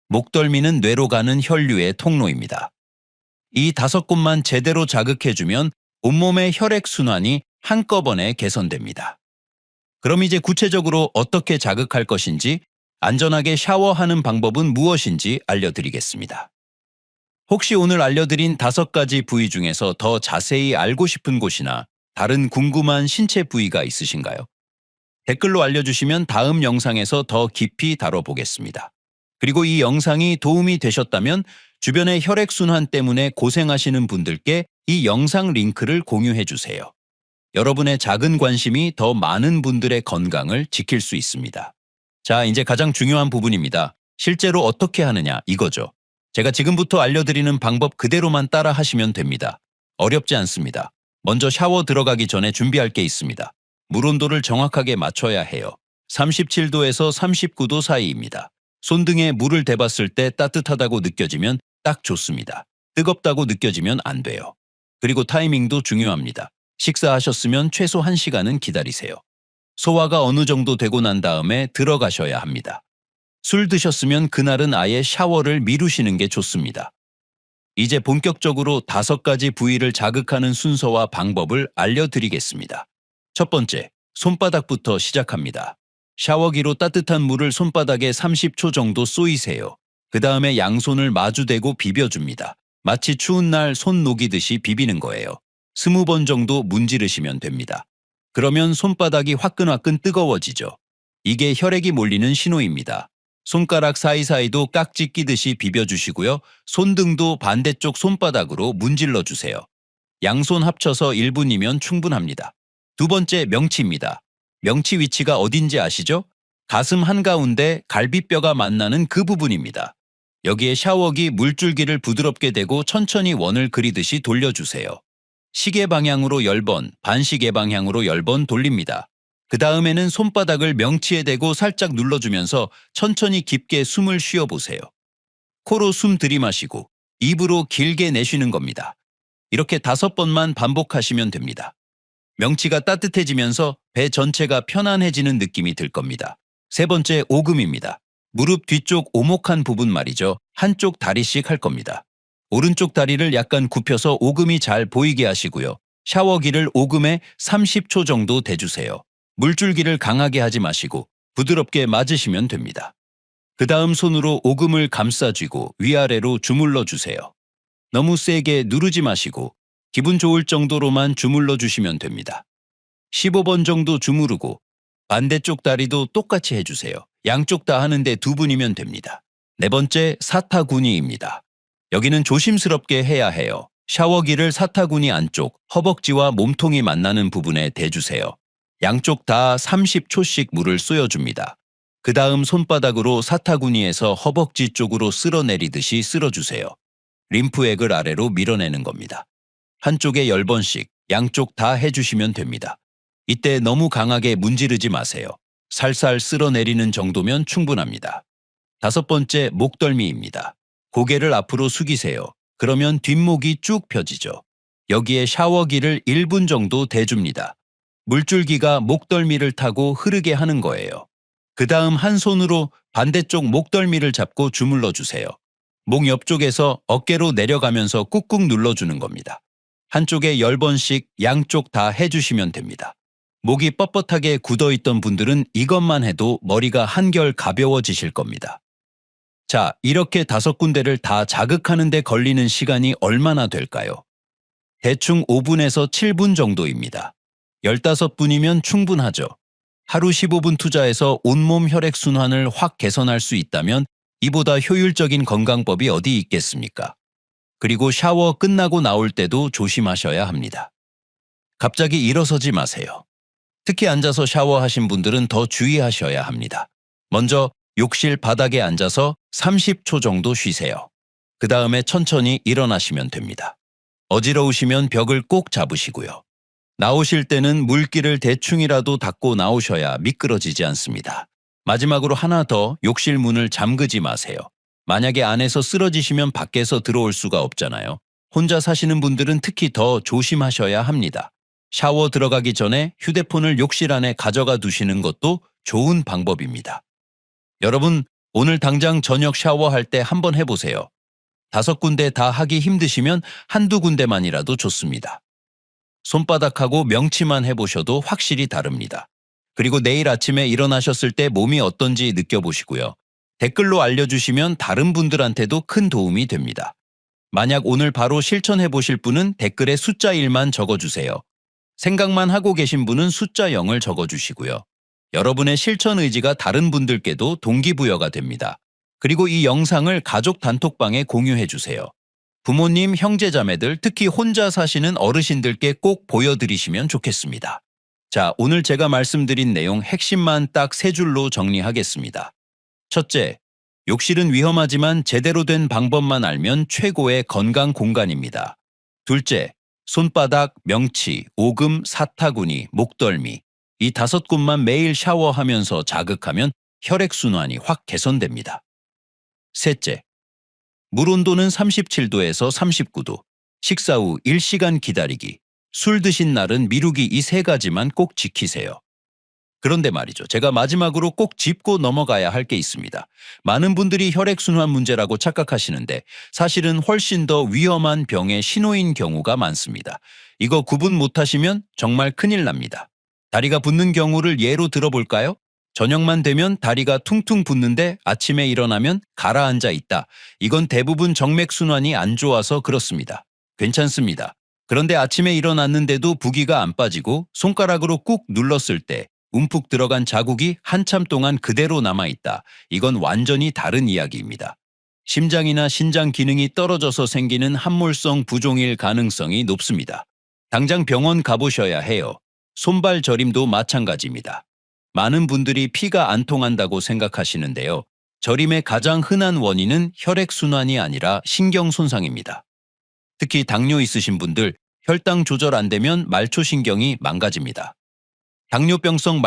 목덜미는 뇌로 가는 혈류의 통로입니다. 이 다섯 곳만 제대로 자극해주면 온몸의 혈액순환이 한꺼번에 개선됩니다. 그럼 이제 구체적으로 어떻게 자극할 것인지, 안전하게 샤워하는 방법은 무엇인지 알려드리겠습니다. 혹시 오늘 알려드린 5가지 부위 중에서 더 자세히 알고 싶은 곳이나 다른 궁금한 신체 부위가 있으신가요? 댓글로 알려주시면 다음 영상에서 더 깊이 다뤄보겠습니다. 그리고 이 영상이 도움이 되셨다면 주변의 혈액순환 때문에 고생하시는 분들께 이 영상 링크를 공유해 주세요. 여러분의 작은 관심이 더 많은 분들의 건강을 지킬 수 있습니다. 자, 이제 가장 중요한 부분입니다. 실제로 어떻게 하느냐 이거죠. 제가 지금부터 알려드리는 방법 그대로만 따라 하시면 됩니다. 어렵지 않습니다. 먼저 샤워 들어가기 전에 준비할 게 있습니다. 물 온도를 정확하게 맞춰야 해요. 37도에서 39도 사이입니다. 손등에 물을 대봤을 때 따뜻하다고 느껴지면 딱 좋습니다. 뜨겁다고 느껴지면 안 돼요. 그리고 타이밍도 중요합니다. 식사하셨으면 최소 1시간은 기다리세요. 소화가 어느 정도 되고 난 다음에 들어가셔야 합니다. 술 드셨으면 그날은 아예 샤워를 미루시는 게 좋습니다. 이제 본격적으로 5가지 부위를 자극하는 순서와 방법을 알려드리겠습니다. 첫 번째, 손바닥부터 시작합니다. 샤워기로 따뜻한 물을 손바닥에 30초 정도 쏘이세요. 그 다음에 양손을 마주대고 비벼줍니다. 마치 추운 날 손 녹이듯이 비비는 거예요. 20번 정도 문지르시면 됩니다. 그러면 손바닥이 화끈화끈 뜨거워지죠. 이게 혈액이 몰리는 신호입니다. 손가락 사이사이도 깍지 끼듯이 비벼주시고요. 손등도 반대쪽 손바닥으로 문질러 주세요. 양손 합쳐서 1분이면 충분합니다. 두 번째, 명치입니다. 명치 위치가 어딘지 아시죠? 가슴 한가운데 갈비뼈가 만나는 그 부분입니다. 여기에 샤워기 물줄기를 부드럽게 대고 천천히 원을 그리듯이 돌려주세요. 시계 방향으로 10번, 반시계 방향으로 10번 돌립니다. 그 다음에는 손바닥을 명치에 대고 살짝 눌러주면서 천천히 깊게 숨을 쉬어보세요. 코로 숨 들이마시고 입으로 길게 내쉬는 겁니다. 이렇게 5번만 반복하시면 됩니다. 명치가 따뜻해지면서 배 전체가 편안해지는 느낌이 들 겁니다. 세 번째, 오금입니다. 무릎 뒤쪽 오목한 부분 말이죠. 한쪽 다리씩 할 겁니다. 오른쪽 다리를 약간 굽혀서 오금이 잘 보이게 하시고요. 샤워기를 오금에 30초 정도 대주세요. 물줄기를 강하게 하지 마시고 부드럽게 맞으시면 됩니다. 그 다음 손으로 오금을 감싸쥐고 위아래로 주물러 주세요. 너무 세게 누르지 마시고 기분 좋을 정도로만 주물러 주시면 됩니다. 15번 정도 주무르고 반대쪽 다리도 똑같이 해주세요. 양쪽 다 하는데 2분이면 됩니다. 네 번째, 사타구니입니다. 여기는 조심스럽게 해야 해요. 샤워기를 사타구니 안쪽, 허벅지와 몸통이 만나는 부분에 대주세요. 양쪽 다 30초씩 물을 쏘여줍니다. 그 다음 손바닥으로 사타구니에서 허벅지 쪽으로 쓸어내리듯이 쓸어주세요. 림프액을 아래로 밀어내는 겁니다. 한쪽에 10번씩 양쪽 다 해주시면 됩니다. 이때 너무 강하게 문지르지 마세요. 살살 쓸어내리는 정도면 충분합니다. 5번째, 목덜미입니다. 고개를 앞으로 숙이세요. 그러면 뒷목이 쭉 펴지죠. 여기에 샤워기를 1분 정도 대줍니다. 물줄기가 목덜미를 타고 흐르게 하는 거예요. 그 다음 한 손으로 반대쪽 목덜미를 잡고 주물러 주세요. 목 옆쪽에서 어깨로 내려가면서 꾹꾹 눌러주는 겁니다. 한쪽에 10번씩 양쪽 다 해주시면 됩니다. 목이 뻣뻣하게 굳어있던 분들은 이것만 해도 머리가 한결 가벼워지실 겁니다. 자, 이렇게 5군데를 다 자극하는 데 걸리는 시간이 얼마나 될까요? 대충 5분에서 7분 정도입니다. 15분이면 충분하죠. 하루 15분 투자해서 온몸 혈액순환을 확 개선할 수 있다면 이보다 효율적인 건강법이 어디 있겠습니까? 그리고 샤워 끝나고 나올 때도 조심하셔야 합니다. 갑자기 일어서지 마세요. 특히 앉아서 샤워하신 분들은 더 주의하셔야 합니다. 먼저 욕실 바닥에 앉아서 30초 정도 쉬세요. 그 다음에 천천히 일어나시면 됩니다. 어지러우시면 벽을 꼭 잡으시고요. 나오실 때는 물기를 대충이라도 닦고 나오셔야 미끄러지지 않습니다. 마지막으로 하나 더, 욕실 문을 잠그지 마세요. 만약에 안에서 쓰러지시면 밖에서 들어올 수가 없잖아요. 혼자 사시는 분들은 특히 더 조심하셔야 합니다. 샤워 들어가기 전에 휴대폰을 욕실 안에 가져가 두시는 것도 좋은 방법입니다. 여러분, 오늘 당장 저녁 샤워할 때 한번 해보세요. 5군데 다 하기 힘드시면 한두 군데만이라도 좋습니다. 손바닥하고 명치만 해보셔도 확실히 다릅니다. 그리고 내일 아침에 일어나셨을 때 몸이 어떤지 느껴보시고요. 댓글로 알려주시면 다른 분들한테도 큰 도움이 됩니다. 만약 오늘 바로 실천해보실 분은 댓글에 숫자 1만 적어주세요. 생각만 하고 계신 분은 숫자 0을 적어주시고요. 여러분의 실천 의지가 다른 분들께도 동기부여가 됩니다. 그리고 이 영상을 가족 단톡방에 공유해주세요. 부모님, 형제자매들, 특히 혼자 사시는 어르신들께 꼭 보여드리시면 좋겠습니다. 자, 오늘 제가 말씀드린 내용 핵심만 딱 3줄로 정리하겠습니다. 첫째, 욕실은 위험하지만 제대로 된 방법만 알면 최고의 건강 공간입니다. 둘째, 손바닥, 명치, 오금, 사타구니, 목덜미 이 5곳만 매일 샤워하면서 자극하면 혈액순환이 확 개선됩니다. 셋째, 물 온도는 37도에서 39도, 식사 후 1시간 기다리기, 술 드신 날은 미루기 이 3가지만 꼭 지키세요. 그런데 말이죠. 제가 마지막으로 꼭 짚고 넘어가야 할 게 있습니다. 많은 분들이 혈액순환 문제라고 착각하시는데 사실은 훨씬 더 위험한 병의 신호인 경우가 많습니다. 이거 구분 못하시면 정말 큰일 납니다. 다리가 붓는 경우를 예로 들어볼까요? 저녁만 되면 다리가 퉁퉁 붓는데 아침에 일어나면 가라앉아 있다. 이건 대부분 정맥순환이 안 좋아서 그렇습니다. 괜찮습니다. 그런데 아침에 일어났는데도 부기가 안 빠지고 손가락으로 꾹 눌렀을 때 움푹 들어간 자국이 한참 동안 그대로 남아있다. 이건 완전히 다른 이야기입니다. 심장이나 신장 기능이 떨어져서 생기는 함몰성 부종일 가능성이 높습니다. 당장 병원 가보셔야 해요. 손발 저림도 마찬가지입니다. 많은 분들이 피가 안 통한다고 생각하시는데요. 저림의 가장 흔한 원인은 혈액순환이 아니라 신경 손상입니다. 특히 당뇨 있으신 분들, 혈당 조절 안 되면 말초신경이 망가집니다. 당뇨병성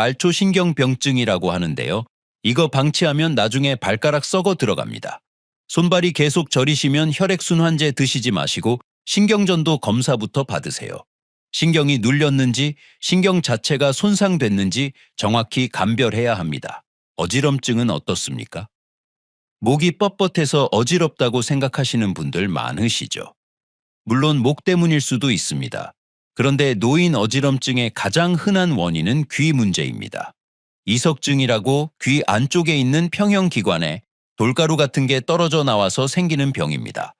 말초신경병증이라고 하는데요. 이거 방치하면 나중에 발가락 썩어 들어갑니다. 손발이 계속 저리시면 혈액순환제 드시지 마시고 신경전도 검사부터 받으세요. 신경이 눌렸는지 신경 자체가 손상됐는지 정확히 감별해야 합니다. 어지럼증은 어떻습니까? 목이 뻣뻣해서 어지럽다고 생각하시는 분들 많으시죠. 물론 목 때문일 수도 있습니다. 그런데 노인 어지럼증의 가장 흔한 원인은 귀 문제입니다. 이석증이라고 귀 안쪽에 있는 평형기관에 돌가루 같은 게 떨어져 나와서 생기는 병입니다.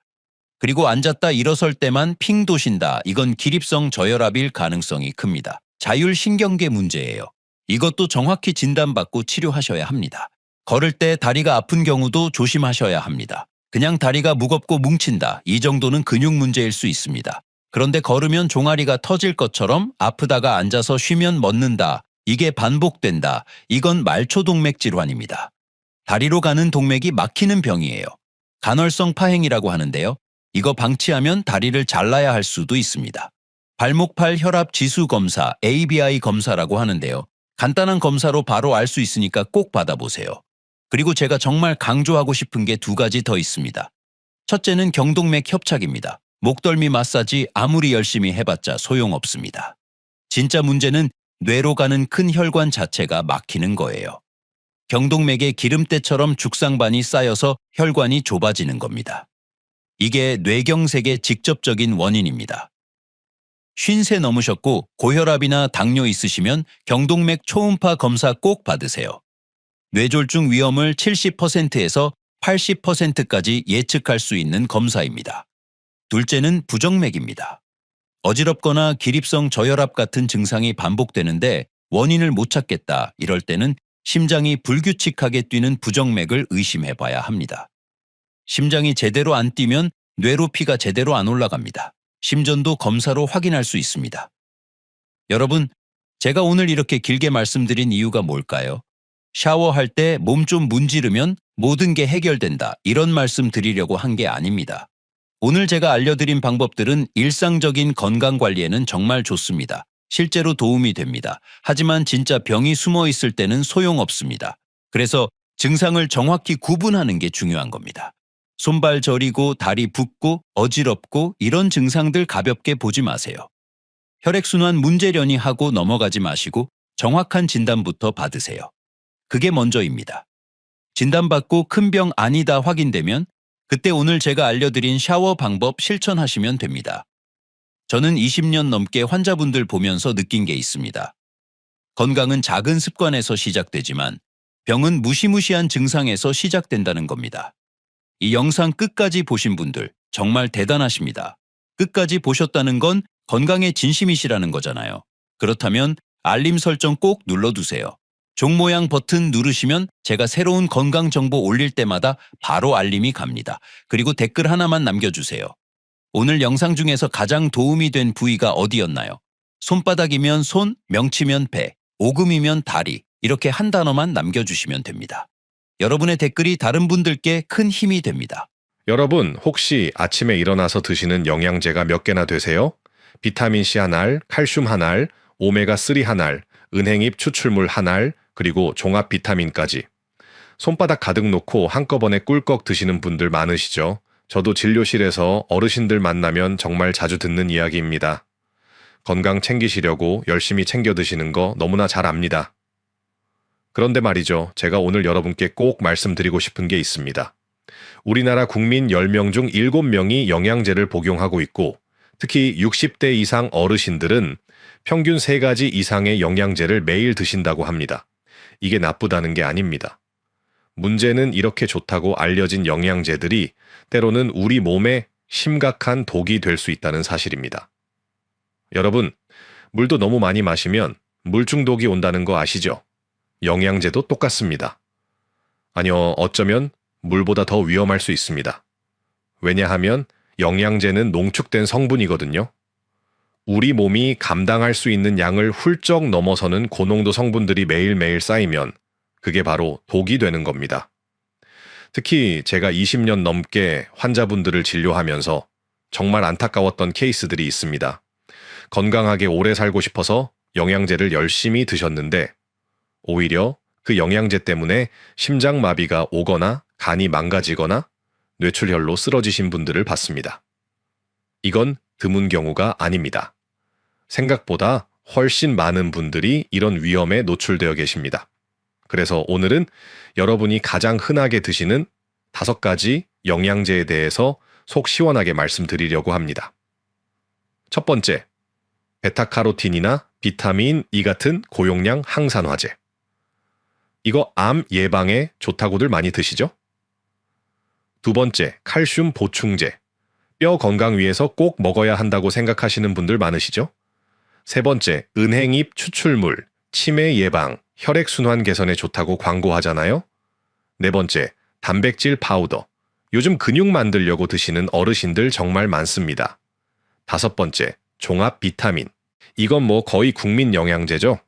그리고 앉았다 일어설 때만 핑 도신다. 이건 기립성 저혈압일 가능성이 큽니다. 자율신경계 문제예요. 이것도 정확히 진단받고 치료하셔야 합니다. 걸을 때 다리가 아픈 경우도 조심하셔야 합니다. 그냥 다리가 무겁고 뭉친다. 이 정도는 근육 문제일 수 있습니다. 그런데 걸으면 종아리가 터질 것처럼 아프다가 앉아서 쉬면 멎는다. 이게 반복된다. 이건 말초동맥 질환입니다. 다리로 가는 동맥이 막히는 병이에요. 간헐성 파행이라고 하는데요. 이거 방치하면 다리를 잘라야 할 수도 있습니다. 발목팔 혈압 지수 검사, ABI 검사라고 하는데요. 간단한 검사로 바로 알 수 있으니까 꼭 받아보세요. 그리고 제가 정말 강조하고 싶은 게 2가지 더 있습니다. 첫째는 경동맥 협착입니다. 목덜미 마사지 아무리 열심히 해봤자 소용없습니다. 진짜 문제는 뇌로 가는 큰 혈관 자체가 막히는 거예요. 경동맥에 기름때처럼 죽상반이 쌓여서 혈관이 좁아지는 겁니다. 이게 뇌경색의 직접적인 원인입니다. 50세 넘으셨고 고혈압이나 당뇨 있으시면 경동맥 초음파 검사 꼭 받으세요. 뇌졸중 위험을 70%에서 80%까지 예측할 수 있는 검사입니다. 둘째는 부정맥입니다. 어지럽거나 기립성 저혈압 같은 증상이 반복되는데 원인을 못 찾겠다. 이럴 때는 심장이 불규칙하게 뛰는 부정맥을 의심해 봐야 합니다. 심장이 제대로 안 뛰면 뇌로 피가 제대로 안 올라갑니다. 심전도 검사로 확인할 수 있습니다. 여러분, 제가 오늘 이렇게 길게 말씀드린 이유가 뭘까요? 샤워할 때 몸 좀 문지르면 모든 게 해결된다. 이런 말씀 드리려고 한 게 아닙니다. 오늘 제가 알려드린 방법들은 일상적인 건강관리에는 정말 좋습니다. 실제로 도움이 됩니다. 하지만 진짜 병이 숨어 있을 때는 소용없습니다. 그래서 증상을 정확히 구분하는 게 중요한 겁니다. 손발 저리고 다리 붓고 어지럽고 이런 증상들 가볍게 보지 마세요. 혈액순환 문제려니 하고 넘어가지 마시고 정확한 진단부터 받으세요. 그게 먼저입니다. 진단받고 큰 병 아니다 확인되면 그때 오늘 제가 알려드린 샤워 방법 실천하시면 됩니다. 저는 20년 넘게 환자분들 보면서 느낀 게 있습니다. 건강은 작은 습관에서 시작되지만 병은 무시무시한 증상에서 시작된다는 겁니다. 이 영상 끝까지 보신 분들 정말 대단하십니다. 끝까지 보셨다는 건 건강에 진심이시라는 거잖아요. 그렇다면 알림 설정 꼭 눌러두세요. 종 모양 버튼 누르시면 제가 새로운 건강 정보 올릴 때마다 바로 알림이 갑니다. 그리고 댓글 하나만 남겨주세요. 오늘 영상 중에서 가장 도움이 된 부위가 어디였나요? 손바닥이면 손, 명치면 배, 오금이면 다리 이렇게 한 단어만 남겨주시면 됩니다. 여러분의 댓글이 다른 분들께 큰 힘이 됩니다. 여러분, 혹시 아침에 일어나서 드시는 영양제가 몇 개나 되세요? 비타민C 한 알, 칼슘 한 알, 오메가3 한 알, 은행잎 추출물 한 알, 그리고 종합 비타민까지. 손바닥 가득 놓고 한꺼번에 꿀꺽 드시는 분들 많으시죠? 저도 진료실에서 어르신들 만나면 정말 자주 듣는 이야기입니다. 건강 챙기시려고 열심히 챙겨 드시는 거 너무나 잘 압니다. 그런데 말이죠. 제가 오늘 여러분께 꼭 말씀드리고 싶은 게 있습니다. 우리나라 국민 10명 중 7명이 영양제를 복용하고 있고 특히 60대 이상 어르신들은 평균 3가지 이상의 영양제를 매일 드신다고 합니다. 이게 나쁘다는 게 아닙니다. 문제는 이렇게 좋다고 알려진 영양제들이 때로는 우리 몸에 심각한 독이 될 수 있다는 사실입니다. 여러분, 물도 너무 많이 마시면 물 중독이 온다는 거 아시죠? 영양제도 똑같습니다. 아니요, 어쩌면 물보다 더 위험할 수 있습니다. 왜냐하면 영양제는 농축된 성분이거든요. 우리 몸이 감당할 수 있는 양을 훌쩍 넘어서는 고농도 성분들이 매일매일 쌓이면 그게 바로 독이 되는 겁니다. 특히 제가 20년 넘게 환자분들을 진료하면서 정말 안타까웠던 케이스들이 있습니다. 건강하게 오래 살고 싶어서 영양제를 열심히 드셨는데 오히려 그 영양제 때문에 심장마비가 오거나 간이 망가지거나 뇌출혈로 쓰러지신 분들을 봤습니다. 이건 드문 경우가 아닙니다. 생각보다 훨씬 많은 분들이 이런 위험에 노출되어 계십니다. 그래서 오늘은 여러분이 가장 흔하게 드시는 5가지 영양제에 대해서 속 시원하게 말씀드리려고 합니다. 첫 번째, 베타카로틴이나 비타민 E 같은 고용량 항산화제. 이거 암 예방에 좋다고들 많이 드시죠? 두 번째, 칼슘 보충제. 뼈 건강 위해서 꼭 먹어야 한다고 생각하시는 분들 많으시죠? 세 번째, 은행잎 추출물, 치매 예방, 혈액순환 개선에 좋다고 광고하잖아요? 네 번째, 단백질 파우더. 요즘 근육 만들려고 드시는 어르신들 정말 많습니다. 다섯 번째, 종합 비타민. 이건 뭐 거의 국민 영양제죠?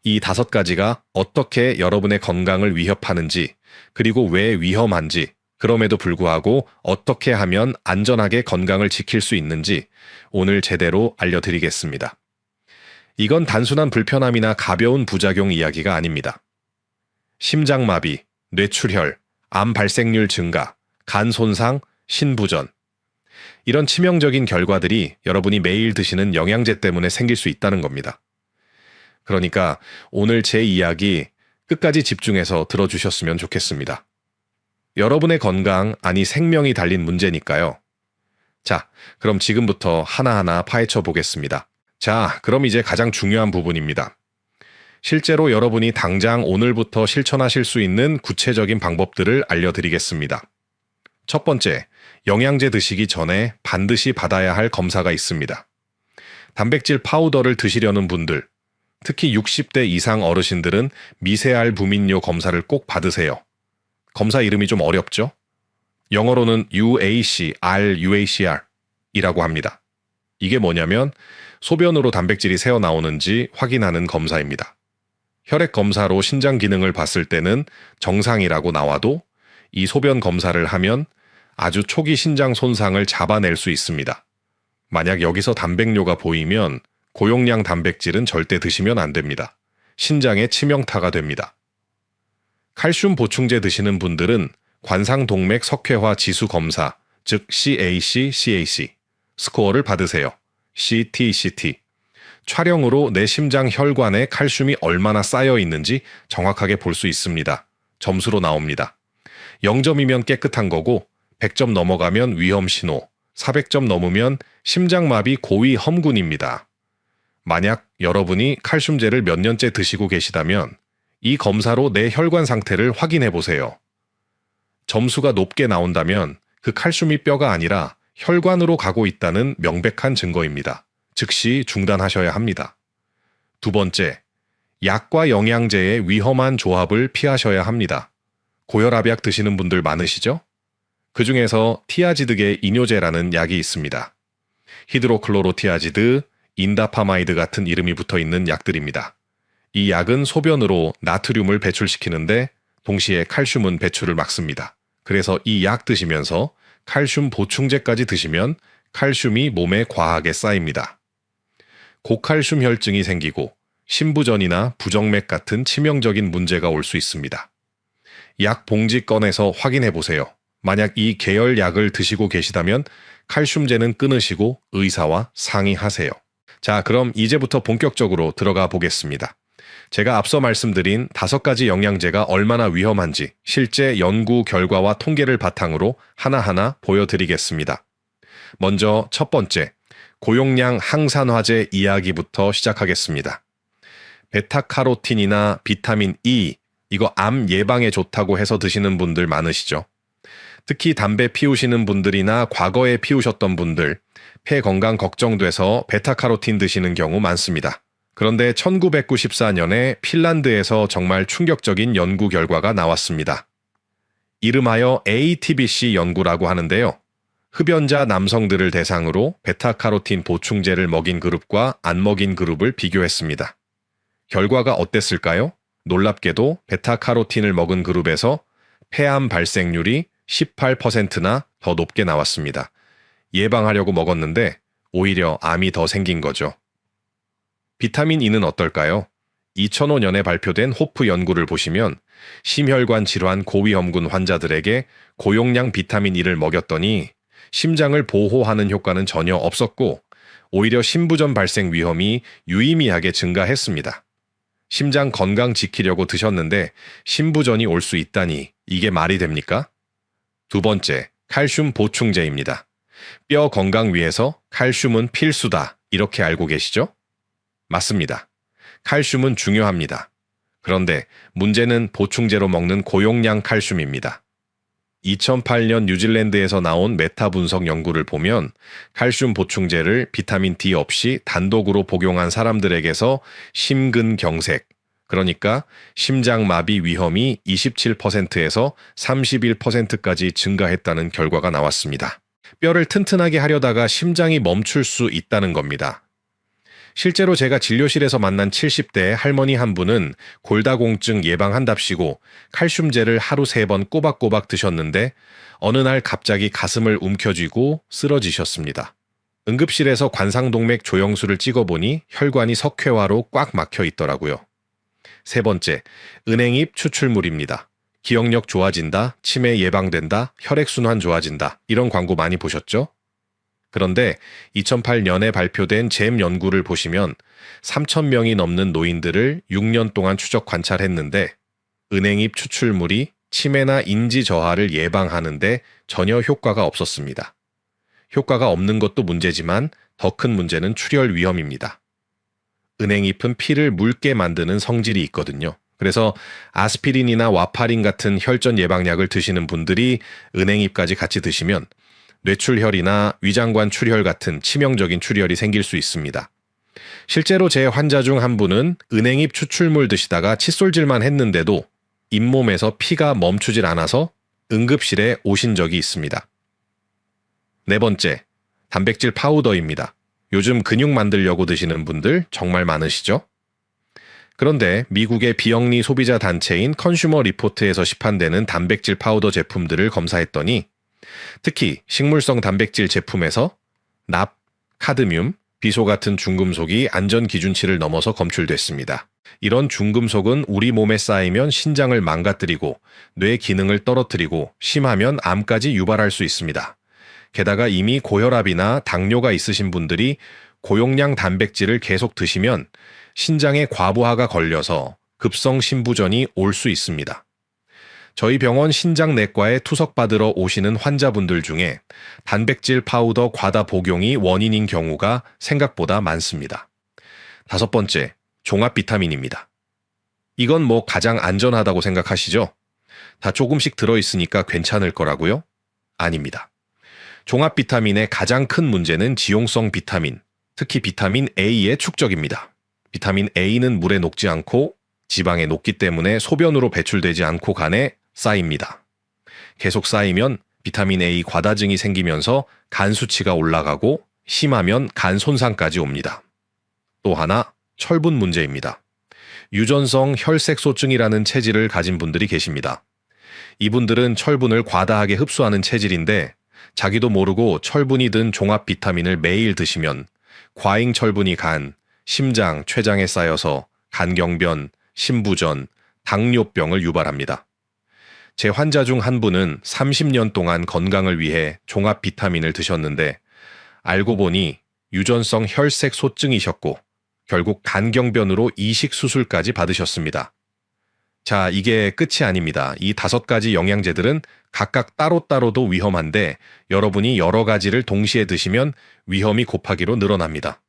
이 5가지가 어떻게 여러분의 건강을 위협하는지, 그리고 왜 위험한지, 그럼에도 불구하고 어떻게 하면 안전하게 건강을 지킬 수 있는지 오늘 제대로 알려드리겠습니다. 이건 단순한 불편함이나 가벼운 부작용 이야기가 아닙니다. 심장마비, 뇌출혈, 암 발생률 증가, 간 손상, 신부전. 이런 치명적인 결과들이 여러분이 매일 드시는 영양제 때문에 생길 수 있다는 겁니다. 그러니까 오늘 제 이야기 끝까지 집중해서 들어주셨으면 좋겠습니다. 여러분의 건강, 아니 생명이 달린 문제니까요. 자, 그럼 지금부터 하나하나 파헤쳐 보겠습니다. 자, 그럼 이제 가장 중요한 부분입니다. 실제로 여러분이 당장 오늘부터 실천하실 수 있는 구체적인 방법들을 알려드리겠습니다. 첫 번째, 영양제 드시기 전에 반드시 받아야 할 검사가 있습니다. 단백질 파우더를 드시려는 분들, 특히 60대 이상 어르신들은 미세알부민뇨 검사를 꼭 받으세요. 검사 이름이 좀 어렵죠? 영어로는 UAC, RUACR이라고 합니다. 이게 뭐냐면 소변으로 단백질이 새어나오는지 확인하는 검사입니다. 혈액 검사로 신장 기능을 봤을 때는 정상이라고 나와도 이 소변 검사를 하면 아주 초기 신장 손상을 잡아낼 수 있습니다. 만약 여기서 단백뇨가 보이면 고용량 단백질은 절대 드시면 안 됩니다. 신장에 치명타가 됩니다. 칼슘 보충제 드시는 분들은 관상동맥 석회화 지수 검사, 즉 CAC 스코어를 받으세요. CT. 촬영으로 내 심장 혈관에 칼슘이 얼마나 쌓여 있는지 정확하게 볼 수 있습니다. 점수로 나옵니다. 0점이면 깨끗한 거고 100점 넘어가면 위험 신호, 400점 넘으면 심장마비 고위 험군입니다. 만약 여러분이 칼슘제를 몇 년째 드시고 계시다면 이 검사로 내 혈관 상태를 확인해 보세요. 점수가 높게 나온다면 그 칼슘이 뼈가 아니라 혈관으로 가고 있다는 명백한 증거입니다. 즉시 중단하셔야 합니다. 두 번째, 약과 영양제의 위험한 조합을 피하셔야 합니다. 고혈압약 드시는 분들 많으시죠? 그 중에서 티아지드계 이뇨제라는 약이 있습니다. 히드로클로로티아지드, 인다파마이드 같은 이름이 붙어 있는 약들입니다. 이 약은 소변으로 나트륨을 배출시키는데 동시에 칼슘은 배출을 막습니다. 그래서 이 약 드시면서 칼슘 보충제까지 드시면 칼슘이 몸에 과하게 쌓입니다. 고칼슘 혈증이 생기고 심부전이나 부정맥 같은 치명적인 문제가 올 수 있습니다. 약 봉지 꺼내서 확인해 보세요. 만약 이 계열 약을 드시고 계시다면 칼슘제는 끊으시고 의사와 상의하세요. 자, 그럼 이제부터 본격적으로 들어가 보겠습니다. 제가 앞서 말씀드린 5가지 영양제가 얼마나 위험한지 실제 연구 결과와 통계를 바탕으로 하나하나 보여드리겠습니다. 먼저 첫 번째, 고용량 항산화제 이야기부터 시작하겠습니다. 베타카로틴이나 비타민 E, 이거 암 예방에 좋다고 해서 드시는 분들 많으시죠? 특히 담배 피우시는 분들이나 과거에 피우셨던 분들, 폐 건강 걱정돼서 베타카로틴 드시는 경우 많습니다. 그런데 1994년에 핀란드에서 정말 충격적인 연구 결과가 나왔습니다. 이름하여 ATBC 연구라고 하는데요. 흡연자 남성들을 대상으로 베타카로틴 보충제를 먹인 그룹과 안 먹인 그룹을 비교했습니다. 결과가 어땠을까요? 놀랍게도 베타카로틴을 먹은 그룹에서 폐암 발생률이 18%나 더 높게 나왔습니다. 예방하려고 먹었는데 오히려 암이 더 생긴 거죠. 비타민 E는 어떨까요? 2005년에 발표된 호프 연구를 보시면 심혈관 질환 고위험군 환자들에게 고용량 비타민 E를 먹였더니 심장을 보호하는 효과는 전혀 없었고 오히려 심부전 발생 위험이 유의미하게 증가했습니다. 심장 건강 지키려고 드셨는데 심부전이 올 수 있다니 이게 말이 됩니까? 두 번째, 칼슘 보충제입니다. 뼈 건강 위해서 칼슘은 필수다. 이렇게 알고 계시죠? 맞습니다. 칼슘은 중요합니다. 그런데 문제는 보충제로 먹는 고용량 칼슘입니다. 2008년 뉴질랜드에서 나온 메타 분석 연구를 보면 칼슘 보충제를 비타민 D 없이 단독으로 복용한 사람들에게서 심근경색, 그러니까 심장마비 위험이 27%에서 31%까지 증가했다는 결과가 나왔습니다. 뼈를 튼튼하게 하려다가 심장이 멈출 수 있다는 겁니다. 실제로 제가 진료실에서 만난 70대 할머니 한 분은 골다공증 예방한답시고 칼슘제를 하루 3번 꼬박꼬박 드셨는데 어느 날 갑자기 가슴을 움켜쥐고 쓰러지셨습니다. 응급실에서 관상동맥 조영수를 찍어보니 혈관이 석회화로 꽉 막혀 있더라고요. 세 번째, 은행잎 추출물입니다. 기억력 좋아진다, 치매 예방된다, 혈액순환 좋아진다, 이런 광고 많이 보셨죠? 그런데 2008년에 발표된 잼 연구를 보시면 3,000명이 넘는 노인들을 6년 동안 추적 관찰했는데 은행잎 추출물이 치매나 인지 저하를 예방하는데 전혀 효과가 없었습니다. 효과가 없는 것도 문제지만 더 큰 문제는 출혈 위험입니다. 은행잎은 피를 묽게 만드는 성질이 있거든요. 그래서 아스피린이나 와파린 같은 혈전 예방약을 드시는 분들이 은행잎까지 같이 드시면 뇌출혈이나 위장관 출혈 같은 치명적인 출혈이 생길 수 있습니다. 실제로 제 환자 중 한 분은 은행잎 추출물 드시다가 칫솔질만 했는데도 잇몸에서 피가 멈추질 않아서 응급실에 오신 적이 있습니다. 네 번째, 단백질 파우더입니다. 요즘 근육 만들려고 드시는 분들 정말 많으시죠? 그런데 미국의 비영리 소비자 단체인 컨슈머 리포트에서 시판되는 단백질 파우더 제품들을 검사했더니 특히 식물성 단백질 제품에서 납, 카드뮴, 비소 같은 중금속이 안전 기준치를 넘어서 검출됐습니다. 이런 중금속은 우리 몸에 쌓이면 신장을 망가뜨리고 뇌 기능을 떨어뜨리고 심하면 암까지 유발할 수 있습니다. 게다가 이미 고혈압이나 당뇨가 있으신 분들이 고용량 단백질을 계속 드시면 신장에 과부하가 걸려서 급성 심부전이 올 수 있습니다. 저희 병원 신장내과에 투석받으러 오시는 환자분들 중에 단백질 파우더 과다 복용이 원인인 경우가 생각보다 많습니다. 다섯 번째, 종합 비타민입니다. 이건 뭐 가장 안전하다고 생각하시죠? 다 조금씩 들어있으니까 괜찮을 거라고요? 아닙니다. 종합 비타민의 가장 큰 문제는 지용성 비타민, 특히 비타민 A의 축적입니다. 비타민 A는 물에 녹지 않고 지방에 녹기 때문에 소변으로 배출되지 않고 간에 쌓입니다. 계속 쌓이면 비타민 A 과다증이 생기면서 간 수치가 올라가고 심하면 간 손상까지 옵니다. 또 하나, 철분 문제입니다. 유전성 혈색소증이라는 체질을 가진 분들이 계십니다. 이분들은 철분을 과다하게 흡수하는 체질인데 자기도 모르고 철분이 든 종합 비타민을 매일 드시면 과잉 철분이 간, 심장, 췌장에 쌓여서 간경변, 심부전, 당뇨병을 유발합니다. 제 환자 중 한 분은 30년 동안 건강을 위해 종합 비타민을 드셨는데 알고 보니 유전성 혈색 소증이셨고 결국 간경변으로 이식 수술까지 받으셨습니다. 자, 이게 끝이 아닙니다. 이 5가지 영양제들은 각각 따로따로도 위험한데 여러분이 여러 가지를 동시에 드시면 위험이 곱하기로 늘어납니다.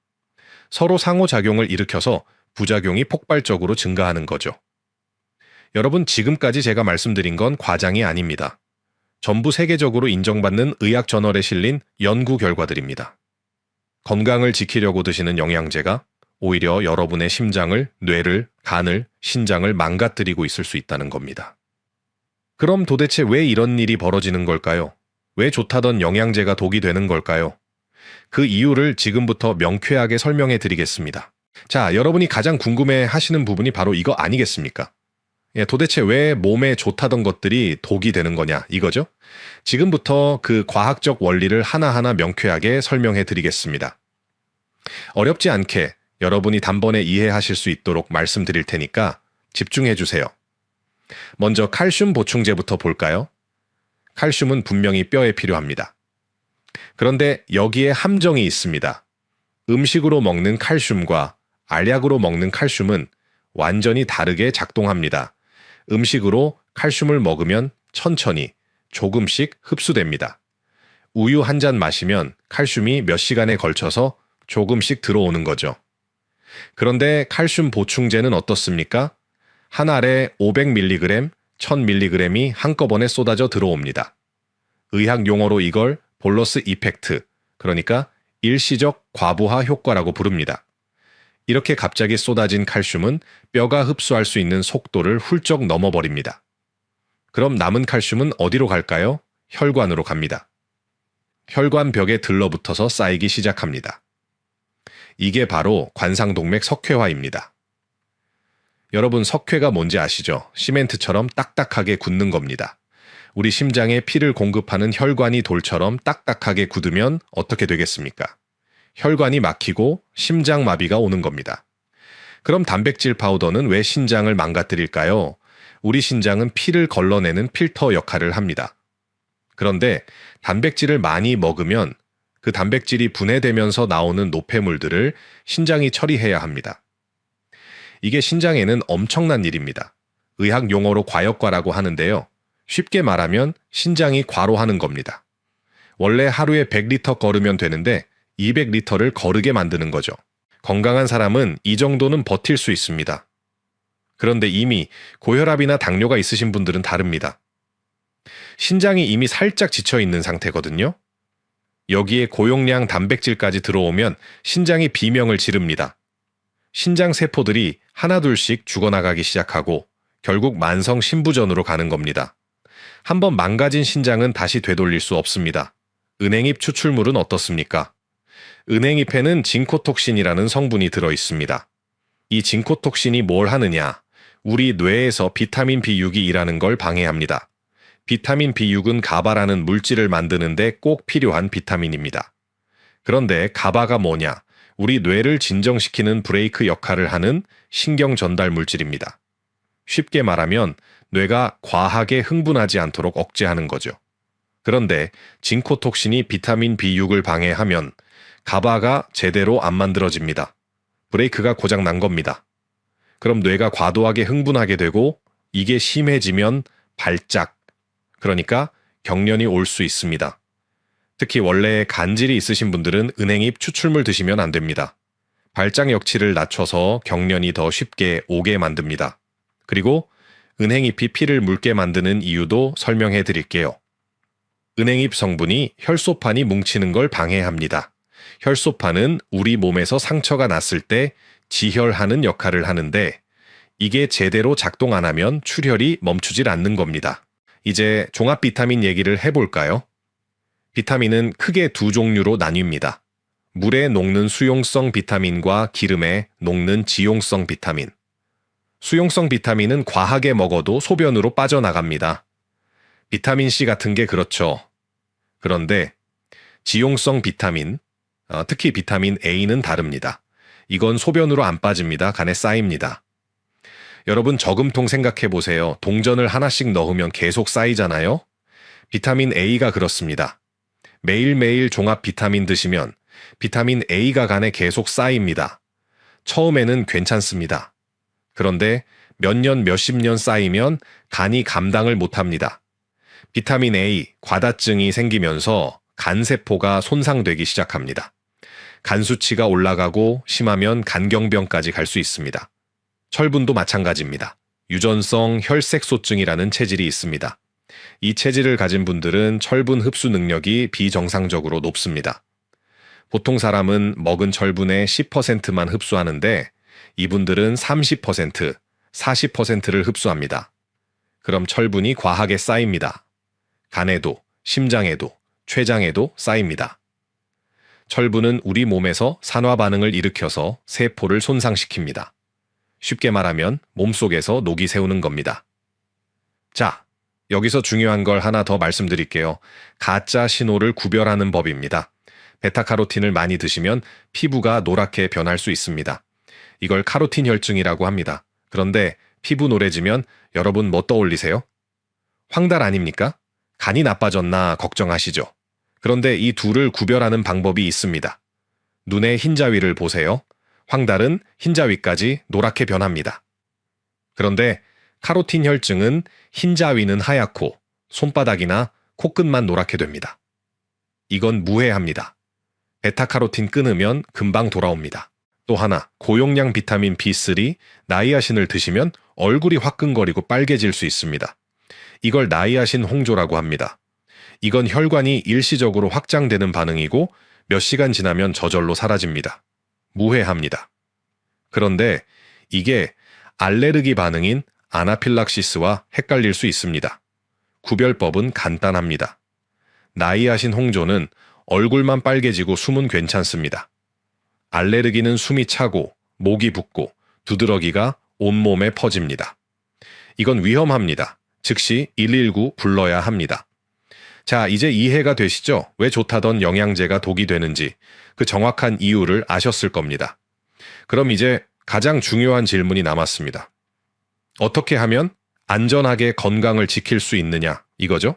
서로 상호작용을 일으켜서 부작용이 폭발적으로 증가하는 거죠. 여러분, 지금까지 제가 말씀드린 건 과장이 아닙니다. 전부 세계적으로 인정받는 의학 저널에 실린 연구 결과들입니다. 건강을 지키려고 드시는 영양제가 오히려 여러분의 심장을, 뇌를, 간을, 신장을 망가뜨리고 있을 수 있다는 겁니다. 그럼 도대체 왜 이런 일이 벌어지는 걸까요? 왜 좋다던 영양제가 독이 되는 걸까요? 그 이유를 지금부터 명쾌하게 설명해 드리겠습니다. 자, 여러분이 가장 궁금해 하시는 부분이 바로 이거 아니겠습니까? 도대체 왜 몸에 좋다던 것들이 독이 되는 거냐, 이거죠? 지금부터 그 과학적 원리를 하나하나 명쾌하게 설명해 드리겠습니다. 어렵지 않게 여러분이 단번에 이해하실 수 있도록 말씀드릴 테니까 집중해 주세요. 먼저 칼슘 보충제부터 볼까요? 칼슘은 분명히 뼈에 필요합니다. 그런데 여기에 함정이 있습니다. 음식으로 먹는 칼슘과 알약으로 먹는 칼슘은 완전히 다르게 작동합니다. 음식으로 칼슘을 먹으면 천천히, 조금씩 흡수됩니다. 우유 한 잔 마시면 칼슘이 몇 시간에 걸쳐서 조금씩 들어오는 거죠. 그런데 칼슘 보충제는 어떻습니까? 한 알에 500mg, 1000mg이 한꺼번에 쏟아져 들어옵니다. 의학 용어로 이걸 볼러스 이펙트, 그러니까 일시적 과부하 효과라고 부릅니다. 이렇게 갑자기 쏟아진 칼슘은 뼈가 흡수할 수 있는 속도를 훌쩍 넘어버립니다. 그럼 남은 칼슘은 어디로 갈까요? 혈관으로 갑니다. 혈관벽에 들러붙어서 쌓이기 시작합니다. 이게 바로 관상동맥 석회화입니다. 여러분, 석회가 뭔지 아시죠? 시멘트처럼 딱딱하게 굳는 겁니다. 우리 심장에 피를 공급하는 혈관이 돌처럼 딱딱하게 굳으면 어떻게 되겠습니까? 혈관이 막히고 심장마비가 오는 겁니다. 그럼 단백질 파우더는 왜 신장을 망가뜨릴까요? 우리 신장은 피를 걸러내는 필터 역할을 합니다. 그런데 단백질을 많이 먹으면 그 단백질이 분해되면서 나오는 노폐물들을 신장이 처리해야 합니다. 이게 신장에는 엄청난 일입니다. 의학 용어로 과역과라고 하는데요. 쉽게 말하면 신장이 과로하는 겁니다. 원래 하루에 100리터 걸으면 되는데 200리터를 거르게 만드는 거죠. 건강한 사람은 이 정도는 버틸 수 있습니다. 그런데 이미 고혈압이나 당뇨가 있으신 분들은 다릅니다. 신장이 이미 살짝 지쳐 있는 상태거든요. 여기에 고용량 단백질까지 들어오면 신장이 비명을 지릅니다. 신장 세포들이 하나둘씩 죽어나가기 시작하고 결국 만성 심부전으로 가는 겁니다. 한번 망가진 신장은 다시 되돌릴 수 없습니다. 은행잎 추출물은 어떻습니까? 은행잎에는 징코톡신이라는 성분이 들어 있습니다. 이 징코톡신이 뭘 하느냐? 우리 뇌에서 비타민 B6이 일하는 걸 방해합니다. 비타민 B6은 가바라는 물질을 만드는데 꼭 필요한 비타민입니다. 그런데 가바가 뭐냐? 우리 뇌를 진정시키는 브레이크 역할을 하는 신경 전달 물질입니다. 쉽게 말하면 뇌가 과하게 흥분하지 않도록 억제하는 거죠. 그런데 징코톡신이 비타민 B6을 방해하면 가바가 제대로 안 만들어집니다. 브레이크가 고장 난 겁니다. 그럼 뇌가 과도하게 흥분하게 되고 이게 심해지면 발작, 그러니까 경련이 올 수 있습니다. 특히 원래 간질이 있으신 분들은 은행잎 추출물 드시면 안 됩니다. 발작 역치를 낮춰서 경련이 더 쉽게 오게 만듭니다. 그리고 은행잎이 피를 묽게 만드는 이유도 설명해 드릴게요. 은행잎 성분이 혈소판이 뭉치는 걸 방해합니다. 혈소판은 우리 몸에서 상처가 났을 때 지혈하는 역할을 하는데 이게 제대로 작동 안 하면 출혈이 멈추질 않는 겁니다. 이제 종합 비타민 얘기를 해볼까요? 비타민은 크게 두 종류로 나뉩니다. 물에 녹는 수용성 비타민과 기름에 녹는 지용성 비타민. 수용성 비타민은 과하게 먹어도 소변으로 빠져나갑니다. 비타민C 같은 게 그렇죠. 그런데 지용성 비타민, 특히 비타민 A는 다릅니다. 이건 소변으로 안 빠집니다. 간에 쌓입니다. 여러분 저금통 생각해 보세요. 동전을 하나씩 넣으면 계속 쌓이잖아요. 비타민 A가 그렇습니다. 매일매일 종합 비타민 드시면 비타민 A가 간에 계속 쌓입니다. 처음에는 괜찮습니다. 그런데 몇 년, 몇십 년 쌓이면 간이 감당을 못합니다. 비타민 A, 과다증이 생기면서 간세포가 손상되기 시작합니다. 간 수치가 올라가고 심하면 간경병까지 갈 수 있습니다. 철분도 마찬가지입니다. 유전성 혈색소증이라는 체질이 있습니다. 이 체질을 가진 분들은 철분 흡수 능력이 비정상적으로 높습니다. 보통 사람은 먹은 철분의 10%만 흡수하는데 이분들은 30%, 40%를 흡수합니다. 그럼 철분이 과하게 쌓입니다. 간에도, 심장에도, 췌장에도 쌓입니다. 철분은 우리 몸에서 산화 반응을 일으켜서 세포를 손상시킵니다. 쉽게 말하면 몸속에서 녹이 세우는 겁니다. 자, 여기서 중요한 걸 하나 더 말씀드릴게요. 가짜 신호를 구별하는 법입니다. 베타카로틴을 많이 드시면 피부가 노랗게 변할 수 있습니다. 이걸 카로틴 혈증이라고 합니다. 그런데 피부 노래지면 여러분 뭐 떠올리세요? 황달 아닙니까? 간이 나빠졌나 걱정하시죠? 그런데 이 둘을 구별하는 방법이 있습니다. 눈의 흰자위를 보세요. 황달은 흰자위까지 노랗게 변합니다. 그런데 카로틴 혈증은 흰자위는 하얗고 손바닥이나 코끝만 노랗게 됩니다. 이건 무해합니다. 베타카로틴 끊으면 금방 돌아옵니다. 또 하나, 고용량 비타민 B3, 나이아신을 드시면 얼굴이 화끈거리고 빨개질 수 있습니다. 이걸 나이아신 홍조라고 합니다. 이건 혈관이 일시적으로 확장되는 반응이고 몇 시간 지나면 저절로 사라집니다. 무해합니다. 그런데 이게 알레르기 반응인 아나필락시스와 헷갈릴 수 있습니다. 구별법은 간단합니다. 나이아신 홍조는 얼굴만 빨개지고 숨은 괜찮습니다. 알레르기는 숨이 차고 목이 붓고 두드러기가 온몸에 퍼집니다. 이건 위험합니다. 즉시 119 불러야 합니다. 자, 이제 이해가 되시죠? 왜 좋다던 영양제가 독이 되는지 그 정확한 이유를 아셨을 겁니다. 그럼 이제 가장 중요한 질문이 남았습니다. 어떻게 하면 안전하게 건강을 지킬 수 있느냐 이거죠?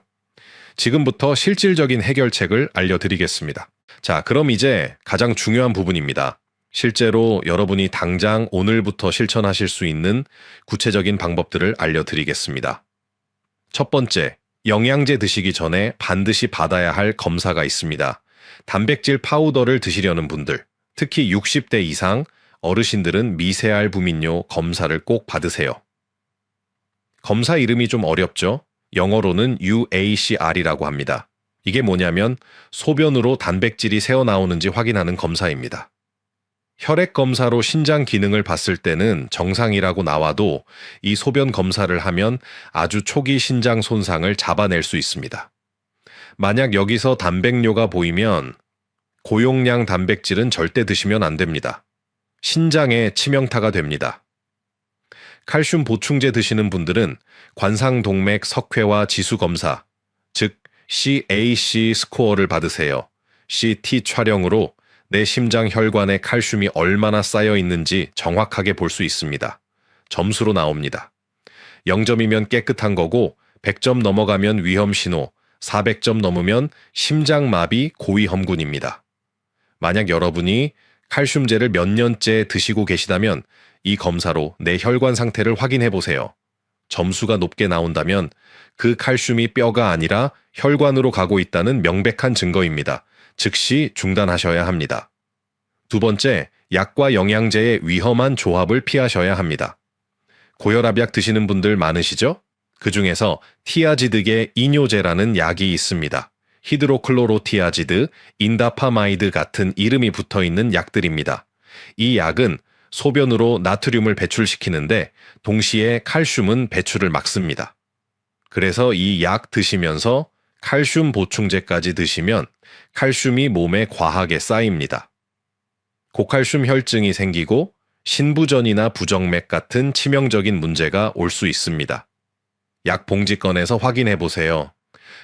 지금부터 실질적인 해결책을 알려드리겠습니다. 자, 그럼 이제 가장 중요한 부분입니다. 실제로 여러분이 당장 오늘부터 실천하실 수 있는 구체적인 방법들을 알려드리겠습니다. 첫 번째, 영양제 드시기 전에 반드시 받아야 할 검사가 있습니다. 단백질 파우더를 드시려는 분들, 특히 60대 이상 어르신들은 미세알부민뇨 검사를 꼭 받으세요. 검사 이름이 좀 어렵죠? 영어로는 UACR이라고 합니다. 이게 뭐냐면 소변으로 단백질이 새어나오는지 확인하는 검사입니다. 혈액 검사로 신장 기능을 봤을 때는 정상이라고 나와도 이 소변 검사를 하면 아주 초기 신장 손상을 잡아낼 수 있습니다. 만약 여기서 단백뇨가 보이면 고용량 단백질은 절대 드시면 안 됩니다. 신장에 치명타가 됩니다. 칼슘 보충제 드시는 분들은 관상동맥 석회화 지수 검사, 즉 CAC 스코어를 받으세요. CT 촬영으로 내 심장 혈관에 칼슘이 얼마나 쌓여 있는지 정확하게 볼 수 있습니다. 점수로 나옵니다. 0점이면 깨끗한 거고 100점 넘어가면 위험 신호, 400점 넘으면 심장마비 고위험군입니다. 만약 여러분이 칼슘제를 몇 년째 드시고 계시다면 이 검사로 내 혈관 상태를 확인해 보세요. 점수가 높게 나온다면 그 칼슘이 뼈가 아니라 혈관으로 가고 있다는 명백한 증거입니다. 즉시 중단하셔야 합니다. 두 번째, 약과 영양제의 위험한 조합을 피하셔야 합니다. 고혈압약 드시는 분들 많으시죠? 그 중에서 티아지드계 이뇨제라는 약이 있습니다. 히드로클로로티아지드, 인다파마이드 같은 이름이 붙어 있는 약들입니다. 이 약은 소변으로 나트륨을 배출시키는데 동시에 칼슘은 배출을 막습니다. 그래서 이 약 드시면서 칼슘 보충제까지 드시면 칼슘이 몸에 과하게 쌓입니다. 고칼슘 혈증이 생기고 신부전이나 부정맥 같은 치명적인 문제가 올 수 있습니다. 약 봉지권에서 확인해 보세요.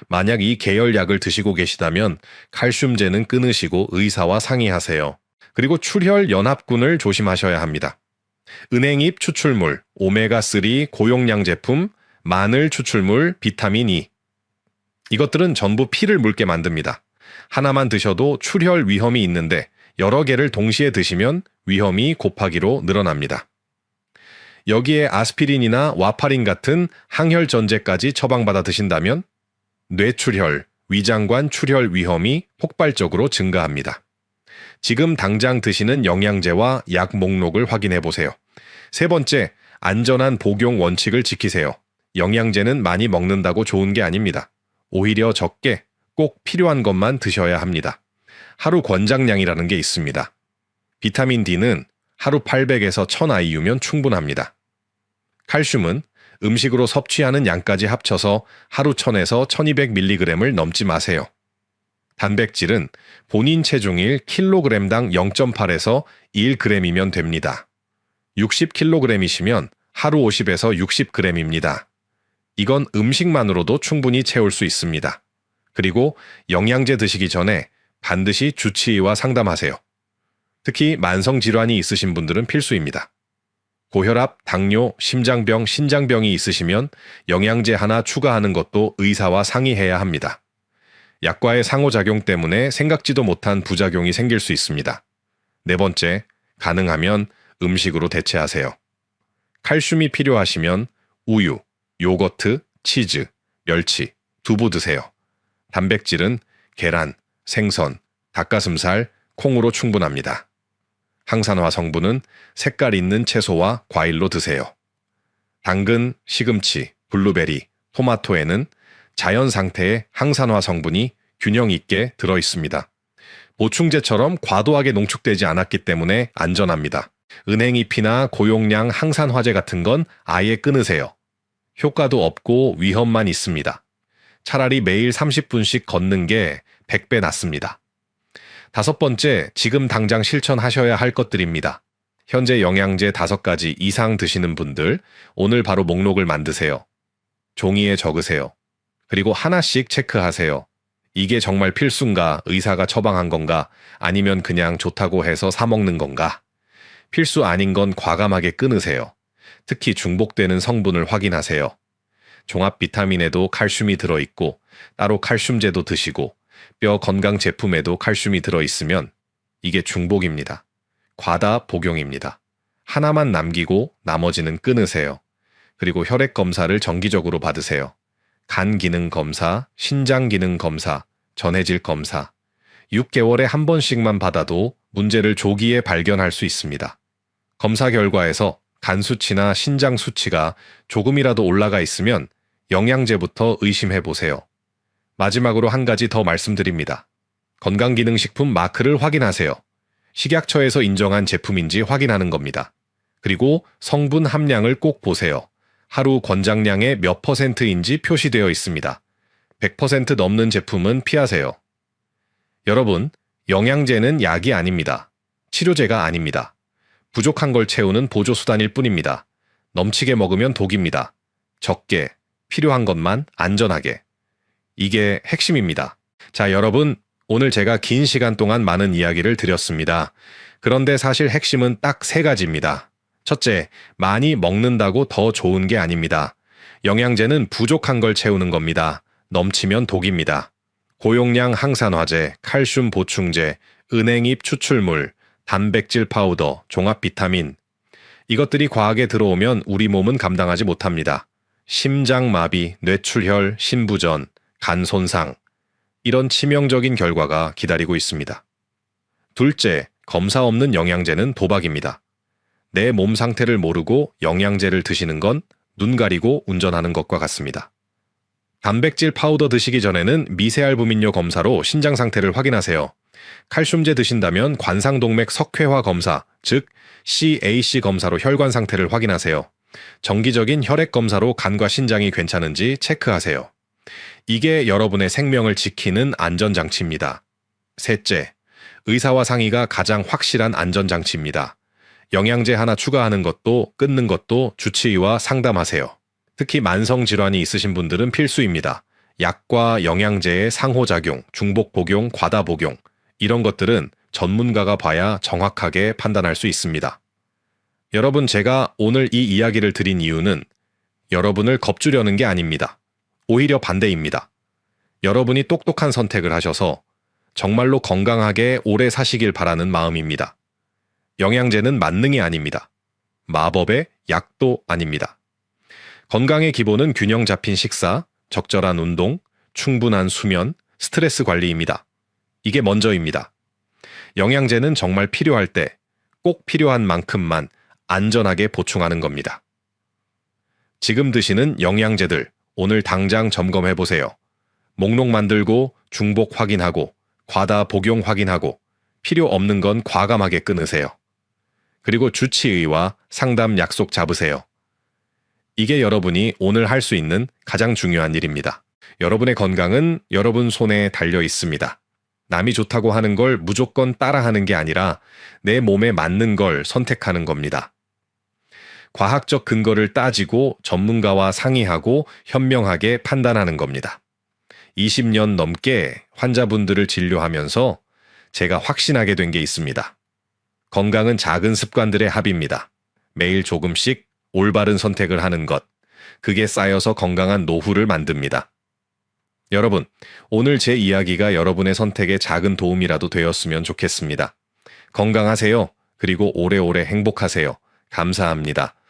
만약 이 계열 약을 드시고 계시다면 칼슘제는 끊으시고 의사와 상의하세요. 그리고 출혈 연합군을 조심하셔야 합니다. 은행잎 추출물, 오메가3 고용량 제품, 마늘 추출물, 비타민 E. 이것들은 전부 피를 묽게 만듭니다. 하나만 드셔도 출혈 위험이 있는데 여러 개를 동시에 드시면 위험이 곱하기로 늘어납니다. 여기에 아스피린이나 와파린 같은 항혈전제까지 처방받아 드신다면 뇌출혈, 위장관 출혈 위험이 폭발적으로 증가합니다. 지금 당장 드시는 영양제와 약 목록을 확인해 보세요. 세 번째, 안전한 복용 원칙을 지키세요. 영양제는 많이 먹는다고 좋은 게 아닙니다. 오히려 적게 꼭 필요한 것만 드셔야 합니다. 하루 권장량이라는 게 있습니다. 비타민 D는 하루 800에서 1000IU면 충분합니다. 칼슘은 음식으로 섭취하는 양까지 합쳐서 하루 1000에서 1200mg을 넘지 마세요. 단백질은 본인 체중일 킬로그램당 0.8에서 1g이면 됩니다. 60kg이시면 하루 50에서 60g입니다. 이건 음식만으로도 충분히 채울 수 있습니다. 그리고 영양제 드시기 전에 반드시 주치의와 상담하세요. 특히 만성질환이 있으신 분들은 필수입니다. 고혈압, 당뇨, 심장병, 신장병이 있으시면 영양제 하나 추가하는 것도 의사와 상의해야 합니다. 약과의 상호작용 때문에 생각지도 못한 부작용이 생길 수 있습니다. 네 번째, 가능하면 음식으로 대체하세요. 칼슘이 필요하시면 우유, 요거트, 치즈, 멸치, 두부 드세요. 단백질은 계란, 생선, 닭가슴살, 콩으로 충분합니다. 항산화 성분은 색깔 있는 채소와 과일로 드세요. 당근, 시금치, 블루베리, 토마토에는 자연 상태의 항산화 성분이 균형 있게 들어 있습니다. 보충제처럼 과도하게 농축되지 않았기 때문에 안전합니다. 은행잎이나 고용량 항산화제 같은 건 아예 끊으세요. 효과도 없고 위험만 있습니다. 차라리 매일 30분씩 걷는 게 100배 낫습니다. 다섯 번째, 지금 당장 실천하셔야 할 것들입니다. 현재 영양제 5가지 이상 드시는 분들, 오늘 바로 목록을 만드세요. 종이에 적으세요. 그리고 하나씩 체크하세요. 이게 정말 필수인가, 의사가 처방한 건가, 아니면 그냥 좋다고 해서 사 먹는 건가. 필수 아닌 건 과감하게 끊으세요. 특히 중복되는 성분을 확인하세요. 종합 비타민에도 칼슘이 들어있고 따로 칼슘제도 드시고 뼈 건강 제품에도 칼슘이 들어있으면 이게 중복입니다. 과다 복용입니다. 하나만 남기고 나머지는 끊으세요. 그리고 혈액 검사를 정기적으로 받으세요. 간 기능 검사, 신장 기능 검사, 전해질 검사. 6개월에 한 번씩만 받아도 문제를 조기에 발견할 수 있습니다. 검사 결과에서 간 수치나 신장 수치가 조금이라도 올라가 있으면 영양제부터 의심해 보세요. 마지막으로 한 가지 더 말씀드립니다. 건강기능식품 마크를 확인하세요. 식약처에서 인정한 제품인지 확인하는 겁니다. 그리고 성분 함량을 꼭 보세요. 하루 권장량의 몇 %인지 표시되어 있습니다. 100% 넘는 제품은 피하세요. 여러분, 영양제는 약이 아닙니다. 치료제가 아닙니다. 부족한 걸 채우는 보조수단일 뿐입니다. 넘치게 먹으면 독입니다. 적게, 필요한 것만 안전하게. 이게 핵심입니다. 자, 여러분, 오늘 제가 긴 시간 동안 많은 이야기를 드렸습니다. 그런데 사실 핵심은 딱 3가지입니다. 첫째, 많이 먹는다고 더 좋은 게 아닙니다. 영양제는 부족한 걸 채우는 겁니다. 넘치면 독입니다. 고용량 항산화제, 칼슘 보충제, 은행잎 추출물, 단백질 파우더, 종합 비타민. 이것들이 과하게 들어오면 우리 몸은 감당하지 못합니다. 심장마비, 뇌출혈, 신부전, 간 손상. 이런 치명적인 결과가 기다리고 있습니다. 둘째, 검사 없는 영양제는 도박입니다. 내 몸 상태를 모르고 영양제를 드시는 건 눈 가리고 운전하는 것과 같습니다. 단백질 파우더 드시기 전에는 미세알부민뇨 검사로 신장 상태를 확인하세요. 칼슘제 드신다면 관상동맥 석회화 검사, 즉 CAC 검사로 혈관 상태를 확인하세요. 정기적인 혈액 검사로 간과 신장이 괜찮은지 체크하세요. 이게 여러분의 생명을 지키는 안전장치입니다. 셋째, 의사와 상의가 가장 확실한 안전장치입니다. 영양제 하나 추가하는 것도 끊는 것도 주치의와 상담하세요. 특히 만성질환이 있으신 분들은 필수입니다. 약과 영양제의 상호작용, 중복 복용, 과다 복용, 이런 것들은 전문가가 봐야 정확하게 판단할 수 있습니다. 여러분, 제가 오늘 이 이야기를 드린 이유는 여러분을 겁주려는 게 아닙니다. 오히려 반대입니다. 여러분이 똑똑한 선택을 하셔서 정말로 건강하게 오래 사시길 바라는 마음입니다. 영양제는 만능이 아닙니다. 마법의 약도 아닙니다. 건강의 기본은 균형 잡힌 식사, 적절한 운동, 충분한 수면, 스트레스 관리입니다. 이게 먼저입니다. 영양제는 정말 필요할 때 꼭 필요한 만큼만 안전하게 보충하는 겁니다. 지금 드시는 영양제들 오늘 당장 점검해 보세요. 목록 만들고 중복 확인하고 과다 복용 확인하고 필요 없는 건 과감하게 끊으세요. 그리고 주치의와 상담 약속 잡으세요. 이게 여러분이 오늘 할 수 있는 가장 중요한 일입니다. 여러분의 건강은 여러분 손에 달려 있습니다. 남이 좋다고 하는 걸 무조건 따라하는 게 아니라 내 몸에 맞는 걸 선택하는 겁니다. 과학적 근거를 따지고 전문가와 상의하고 현명하게 판단하는 겁니다. 20년 넘게 환자분들을 진료하면서 제가 확신하게 된 게 있습니다. 건강은 작은 습관들의 합입니다. 매일 조금씩 올바른 선택을 하는 것, 그게 쌓여서 건강한 노후를 만듭니다. 여러분, 오늘 제 이야기가 여러분의 선택에 작은 도움이라도 되었으면 좋겠습니다. 건강하세요. 그리고 오래오래 행복하세요. 감사합니다.